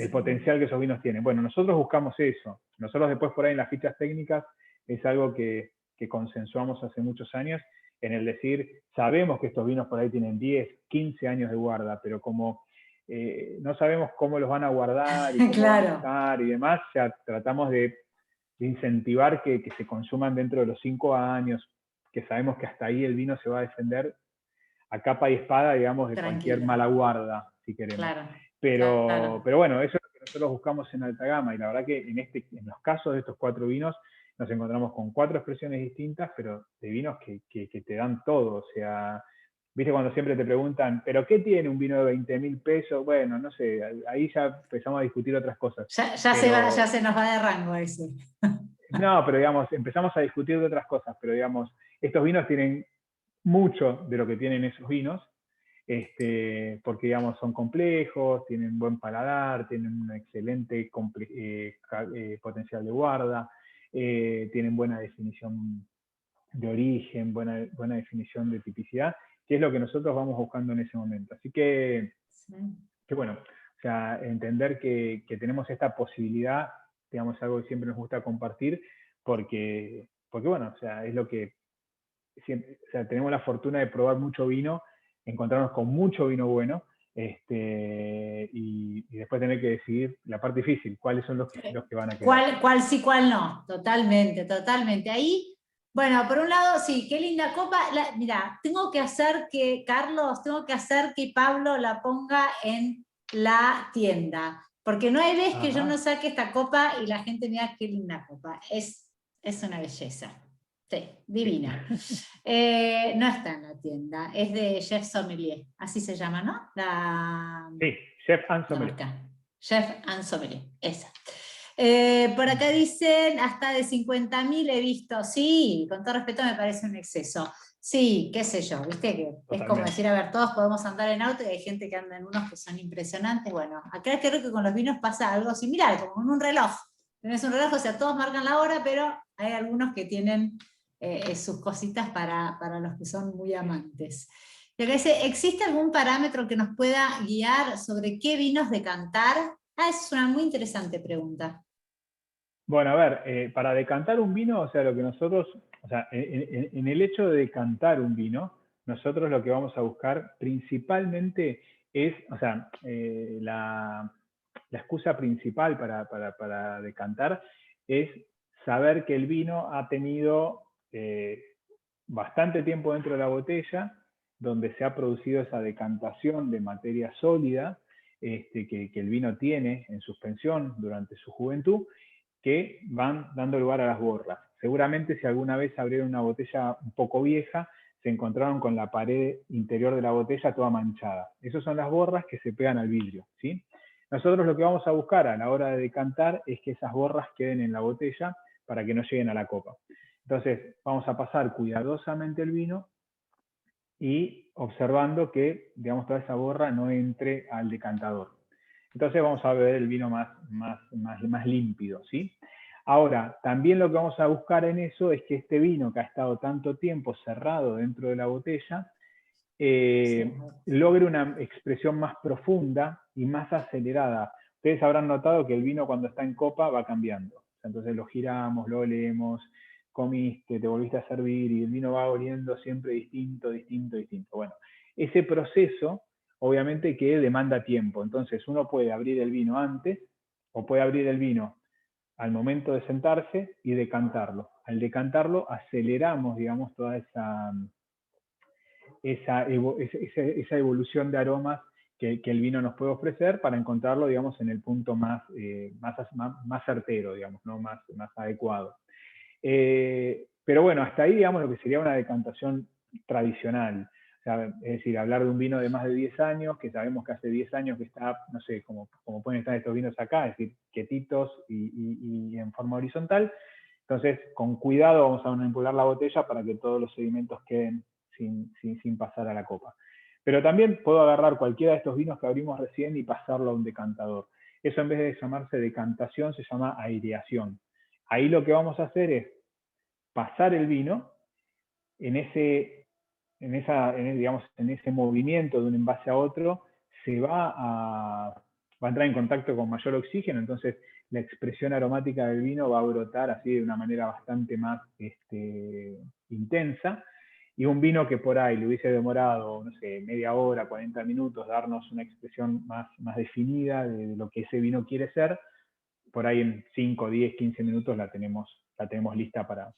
potencial que esos vinos tienen. Bueno, nosotros buscamos eso. Nosotros después por ahí en las fichas técnicas es algo que consensuamos hace muchos años, en el decir, sabemos que estos vinos por ahí tienen 10, 15 años de guarda, pero como no sabemos cómo los van a guardar y cómo claro, van a estar y demás, o sea, tratamos de incentivar que se consuman dentro de los 5 años, que sabemos que hasta ahí el vino se va a defender a capa y espada, digamos, de cualquier mala guarda, si queremos. Claro, pero bueno, eso es lo que nosotros buscamos en alta gama, y la verdad que en los casos de estos 4 vinos nos encontramos con 4 expresiones distintas, pero de vinos que te dan todo. O sea, viste cuando siempre te preguntan, ¿pero qué tiene un vino de 20.000 pesos? Bueno, no sé, ahí ya empezamos a discutir otras cosas. Ya se nos va de rango ese. No, pero digamos, empezamos a discutir de otras cosas, pero digamos, estos vinos tienen mucho de lo que tienen esos vinos, porque digamos son complejos, tienen buen paladar, tienen un excelente potencial de guarda, tienen buena definición de origen, buena definición de tipicidad, que es lo que nosotros vamos buscando en ese momento. Así que bueno, o sea, entender que tenemos esta posibilidad, digamos, algo que siempre nos gusta compartir, porque bueno, o sea, es lo que siempre, o sea, tenemos la fortuna de probar mucho vino, encontrarnos con mucho vino bueno, y después tener que decidir la parte difícil, cuáles son los que van a quedar. ¿Cuál sí, cuál no? Totalmente, totalmente. Ahí, bueno, por un lado, sí, qué linda copa. Mira, Carlos, tengo que hacer que Pablo la ponga en la tienda, porque no hay vez que yo no saque esta copa y la gente mira qué linda copa. Es una belleza. Sí, divina. No está en la tienda, es de Chef Sommelier, así se llama, ¿no? Sí, Chef and Sommelier. Chef and Sommelier, esa. Por acá dicen, hasta de 50.000 he visto. Sí, con todo respeto me parece un exceso. Sí, qué sé yo, viste que es como decir, a ver, todos podemos andar en auto y hay gente que anda en unos que son impresionantes. Bueno, acá creo que con los vinos pasa algo similar, como en un reloj. Tenés un reloj, o sea, todos marcan la hora, pero hay algunos que tienen sus cositas para los que son muy amantes. ¿Existe algún parámetro que nos pueda guiar sobre qué vinos decantar? Es una muy interesante pregunta. Bueno, a ver, para decantar un vino, o sea, lo que nosotros, o sea, en el hecho de decantar un vino, nosotros lo que vamos a buscar principalmente es, o sea, la excusa principal para decantar es saber que el vino ha tenido bastante tiempo dentro de la botella, donde se ha producido esa decantación de materia sólida que el vino tiene en suspensión durante su juventud, que van dando lugar a las borras. Seguramente si alguna vez abrieron una botella un poco vieja, se encontraron con la pared interior de la botella toda manchada. Esas son las borras que se pegan al vidrio, ¿sí? Nosotros lo que vamos a buscar a la hora de decantar es que esas borras queden en la botella para que no lleguen a la copa. Entonces, vamos a pasar cuidadosamente el vino y observando que, digamos, toda esa borra no entre al decantador. Entonces vamos a beber el vino más límpido, ¿sí? Ahora, también lo que vamos a buscar en eso es que este vino que ha estado tanto tiempo cerrado dentro de la botella, logre una expresión más profunda y más acelerada. Ustedes habrán notado que el vino cuando está en copa va cambiando. Entonces lo giramos, lo olemos, comiste, te volviste a servir y el vino va oliendo siempre distinto. Bueno, ese proceso obviamente que demanda tiempo. Entonces uno puede abrir el vino antes o puede abrir el vino al momento de sentarse y decantarlo. Al decantarlo aceleramos, digamos, toda esa evolución de aromas que el vino nos puede ofrecer para encontrarlo, digamos, en el punto más certero, digamos, ¿no? más adecuado. Pero bueno, hasta ahí, digamos, lo que sería una decantación tradicional. O sea, es decir, hablar de un vino de más de 10 años, que sabemos que hace 10 años que está, no sé, como pueden estar estos vinos acá, es decir, quietitos y en forma horizontal. Entonces, con cuidado vamos a manipular la botella para que todos los sedimentos queden sin pasar a la copa. Pero también puedo agarrar cualquiera de estos vinos que abrimos recién y pasarlo a un decantador. Eso, en vez de llamarse decantación, se llama aireación. Ahí lo que vamos a hacer es pasar el vino en ese movimiento de un envase a otro, va a entrar en contacto con mayor oxígeno, entonces la expresión aromática del vino va a brotar así de una manera bastante más intensa, y un vino que por ahí le hubiese demorado, no sé, media hora, 40 minutos, darnos una expresión más definida de lo que ese vino quiere ser, por ahí en 5, 10, 15 minutos la tenemos lista para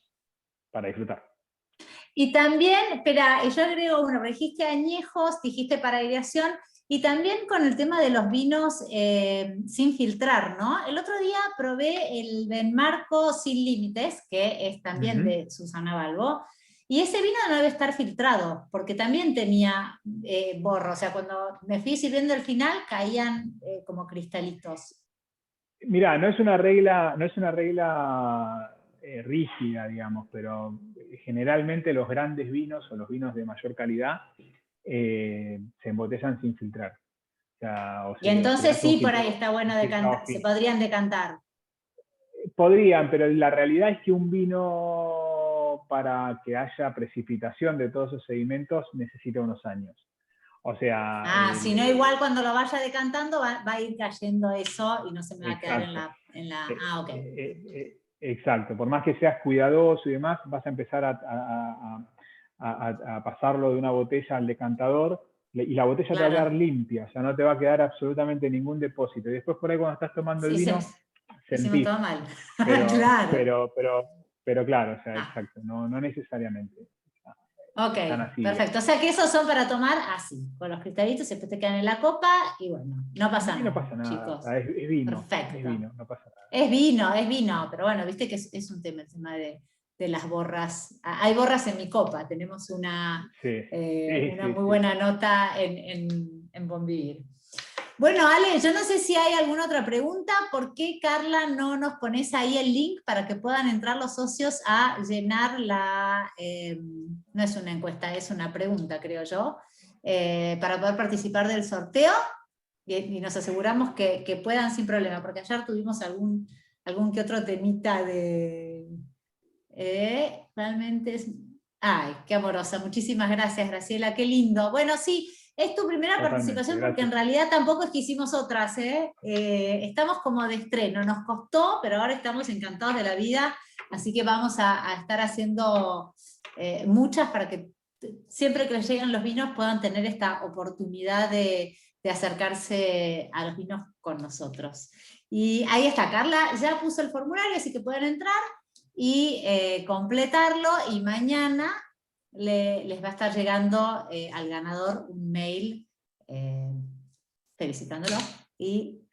disfrutar. Y también, espera, yo agrego, bueno, dijiste añejos, dijiste para aireación, y también con el tema de los vinos sin filtrar, ¿no? El otro día probé el Benmarco Sin Límites, que es también de Susana Balbo, y ese vino no debe estar filtrado, porque también tenía borro, o sea, cuando me fui sirviendo al final caían como cristalitos. Mirá, no es una regla rígida, digamos, pero generalmente los grandes vinos o los vinos de mayor calidad se embotellan sin filtrar. Y entonces sí, por ahí está bueno decantar, se podrían decantar. Podrían, pero la realidad es que un vino, para que haya precipitación de todos esos sedimentos, necesita unos años. O sea... si no, igual cuando lo vaya decantando va a ir cayendo eso y no se me va a quedar en la... ok. Exacto, por más que seas cuidadoso y demás, vas a empezar a pasarlo de una botella al decantador, y la botella te va a quedar limpia, o sea, no te va a quedar absolutamente ningún depósito. Y después por ahí cuando estás tomando el vino, sentís. Todo mal. pero claro, o sea, exacto, no necesariamente. Ok, perfecto. O sea que esos son para tomar así, con los cristalitos, después te quedan en la copa y bueno, no pasa nada. No pasa nada, chicos. Es vino. Perfecto. Es vino, no pasa nada. Es vino, pero bueno, viste que es un tema, el tema de las borras. Hay borras en mi copa, tenemos una muy buena nota en Bon Vivir. Bueno, Ale, yo no sé si hay alguna otra pregunta. ¿Por qué, Carla, no nos pones ahí el link para que puedan entrar los socios a llenar no es una encuesta, es una pregunta, creo yo, para poder participar del sorteo? Y nos aseguramos que puedan sin problema, porque ayer tuvimos algún que otro temita de... realmente es... Ay, qué amorosa. Muchísimas gracias, Graciela, qué lindo. Bueno, sí. Es tu primera participación, porque en realidad tampoco es que hicimos otras, estamos como de estreno, nos costó, pero ahora estamos encantados de la vida, así que vamos a estar haciendo muchas para que siempre que les lleguen los vinos puedan tener esta oportunidad de acercarse a los vinos con nosotros. Y ahí está, Carla ya puso el formulario, así que pueden entrar y completarlo, y mañana les va a estar llegando al ganador un mail felicitándolo, y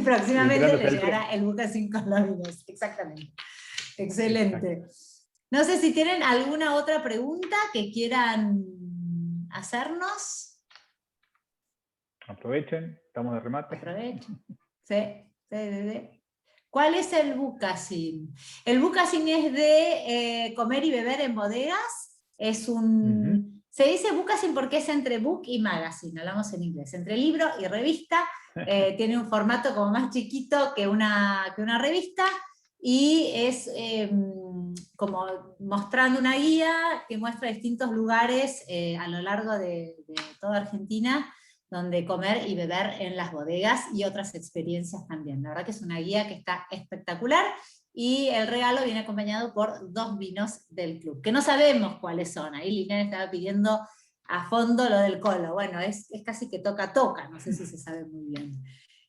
próximamente le llegará el Buca 5 con los vinos. Exactamente. Excelente. Exacto. No sé si tienen alguna otra pregunta que quieran hacernos. Aprovechen, estamos de remate. Aprovechen. Sí. ¿Cuál es el Bucacin? El Bucacin es de comer y beber en bodegas. Es un Se dice bookaging porque es entre book y magazine, hablamos en inglés, entre libro y revista. Tiene un formato como más chiquito que una revista, y es como mostrando una guía que muestra distintos lugares a lo largo de toda Argentina, donde comer y beber en las bodegas y otras experiencias también. La verdad que es una guía que está espectacular, y el regalo viene acompañado por 2 vinos del club, que no sabemos cuáles son. Ahí Liliana estaba pidiendo a fondo lo del colo. Bueno, es casi que toca, no sé si se sabe muy bien.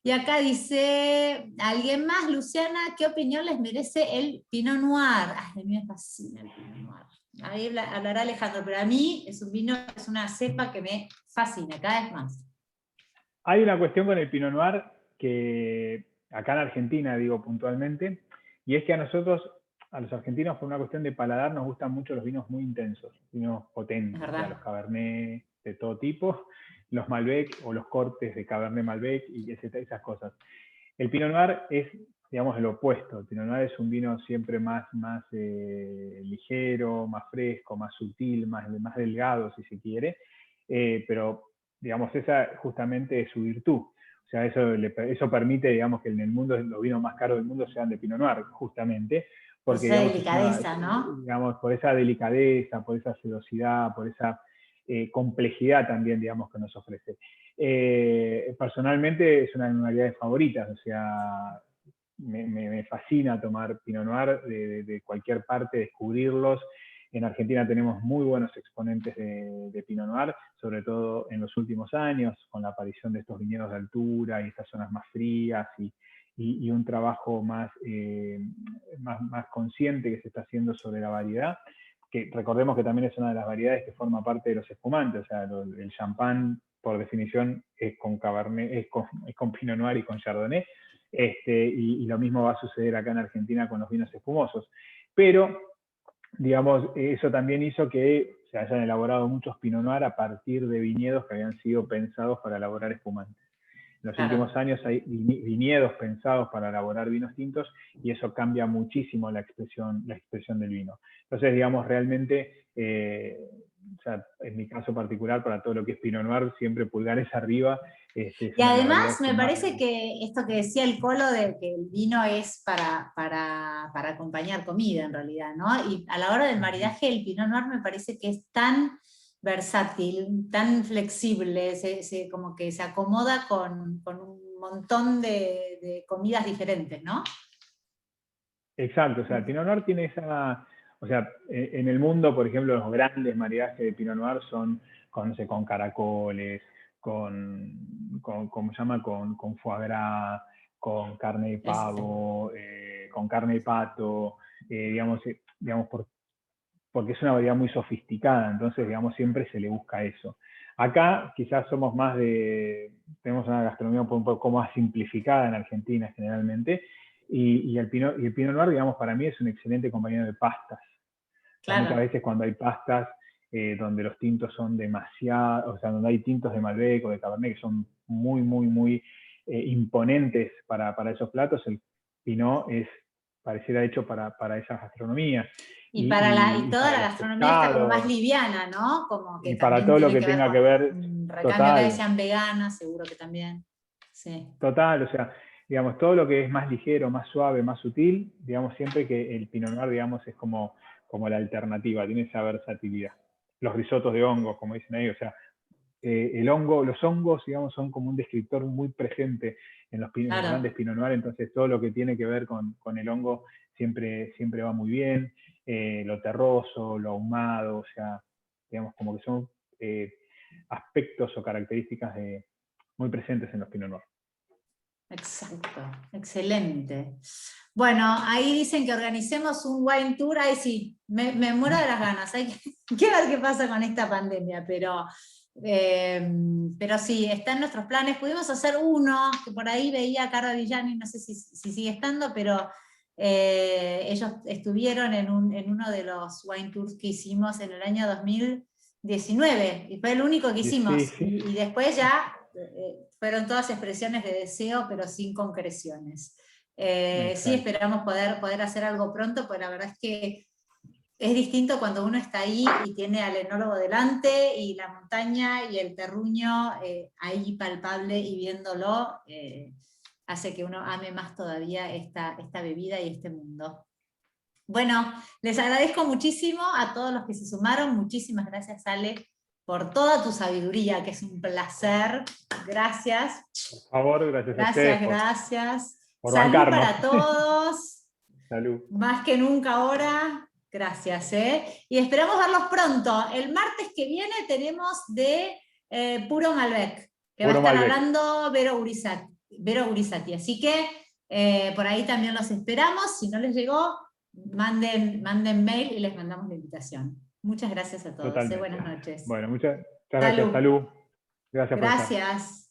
Y acá dice alguien más, Luciana, ¿qué opinión les merece el Pinot Noir? Ay, a mí me fascina el Pinot Noir. Ahí hablará Alejandro, pero a mí es un vino, es una cepa que me fascina, cada vez más. Hay una cuestión con el Pinot Noir que acá en Argentina, digo puntualmente, y es que a nosotros, a los argentinos, por una cuestión de paladar, nos gustan mucho los vinos muy intensos, vinos potentes, o sea, los Cabernet de todo tipo, los Malbec o los cortes de Cabernet Malbec y esas cosas. El Pinot Noir es, digamos, el opuesto. El Pinot Noir es un vino siempre más ligero, más fresco, más sutil, más delgado, si se quiere, pero digamos, esa justamente es su virtud. O sea, eso permite, digamos, que en el mundo los vinos más caros del mundo sean de Pinot Noir, justamente, porque, esa digamos, delicadeza, ¿no? Digamos, por esa delicadeza, por esa sedosidad, por esa complejidad también, digamos, que nos ofrece. Personalmente es una de mis variedades favoritas, o sea, me fascina tomar Pinot Noir de cualquier parte, descubrirlos. En Argentina tenemos muy buenos exponentes de Pinot Noir, sobre todo en los últimos años, con la aparición de estos viñedos de altura y estas zonas más frías y un trabajo más consciente que se está haciendo sobre la variedad, que recordemos que también es una de las variedades que forma parte de los espumantes, o sea, el champán, por definición, es con Cabernet, es con Pinot Noir y con Chardonnay, y lo mismo va a suceder acá en Argentina con los vinos espumosos. Pero digamos, eso también hizo que se hayan elaborado muchos Pinot Noir a partir de viñedos que habían sido pensados para elaborar espumantes. En los últimos años hay viñedos pensados para elaborar vinos tintos, y eso cambia muchísimo la expresión del vino. Entonces, digamos, realmente, o sea, en mi caso particular, para todo lo que es Pinot Noir, siempre pulgares arriba. Y además me parece que esto que decía el Colo, de que el vino es para acompañar comida en realidad, ¿no? Y a la hora del maridaje, el Pinot Noir me parece que es tan versátil, tan flexible, como que se acomoda con un montón de comidas diferentes, ¿no? Exacto, o sea, el Pinot Noir tiene esa, o sea, en el mundo, por ejemplo, los grandes maridajes de Pinot Noir son con caracoles, ¿cómo se llama? Con foie gras, con carne de pavo, con carne de pato, digamos, porque es una variedad muy sofisticada, entonces, digamos, siempre se le busca eso. Acá quizás somos tenemos una gastronomía un poco más simplificada en Argentina generalmente, y el Pinot Noir, digamos, para mí es un excelente compañero de pastas. Claro. Muchas veces cuando hay pastas donde los tintos son demasiado, o sea, donde hay tintos de Malbec o de Cabernet que son muy imponentes para esos platos, el Pinot pareciera hecho para esas gastronomías. Y toda la gastronomía está como más liviana, ¿no? Como que y para todo lo que tenga que ver. Recambio que sean veganas, seguro que también. Sí. Total, o sea, digamos, todo lo que es más ligero, más suave, más sutil, digamos, siempre que el Pinot Noir, digamos, es como la alternativa, tiene esa versatilidad. Los risotos de hongos, como dicen ahí, o sea, los hongos, digamos, son como un descriptor muy presente en los grandes Pinot Noir, entonces todo lo que tiene que ver con el hongo siempre va muy bien, lo terroso, lo ahumado, o sea, digamos, como que son aspectos o características muy presentes en los Pinot Noir. Exacto, excelente. Bueno, ahí dicen que organicemos un wine tour. Ay, sí, me muero de las ganas. Hay que ver qué pasa con esta pandemia, pero sí, está en nuestros planes. Pudimos hacer uno, que por ahí veía a Carla Villani, no sé si sigue estando, pero ellos estuvieron en uno de los wine tours que hicimos en el año 2019, y fue el único que hicimos. Sí. Y después ya fueron todas expresiones de deseo, pero sin concreciones. Sí, esperamos poder hacer algo pronto, porque la verdad es que es distinto cuando uno está ahí y tiene al enólogo delante y la montaña y el terruño ahí palpable y viéndolo, hace que uno ame más todavía esta bebida y este mundo. Bueno, les agradezco muchísimo a todos los que se sumaron. Muchísimas gracias, Ale, por toda tu sabiduría, que es un placer. Gracias. Por favor, gracias a ustedes Gracias. por Salud bancarnos. para todos. Salud. Más que nunca ahora. Gracias. Y esperamos verlos pronto. El martes que viene tenemos de Puro Malbec, que va a estar hablando Vero Gurisati. Así que por ahí también los esperamos. Si no les llegó, manden mail y les mandamos la invitación. Muchas gracias a todos. Buenas noches. Bueno, muchas gracias. Salud. Gracias. Gracias.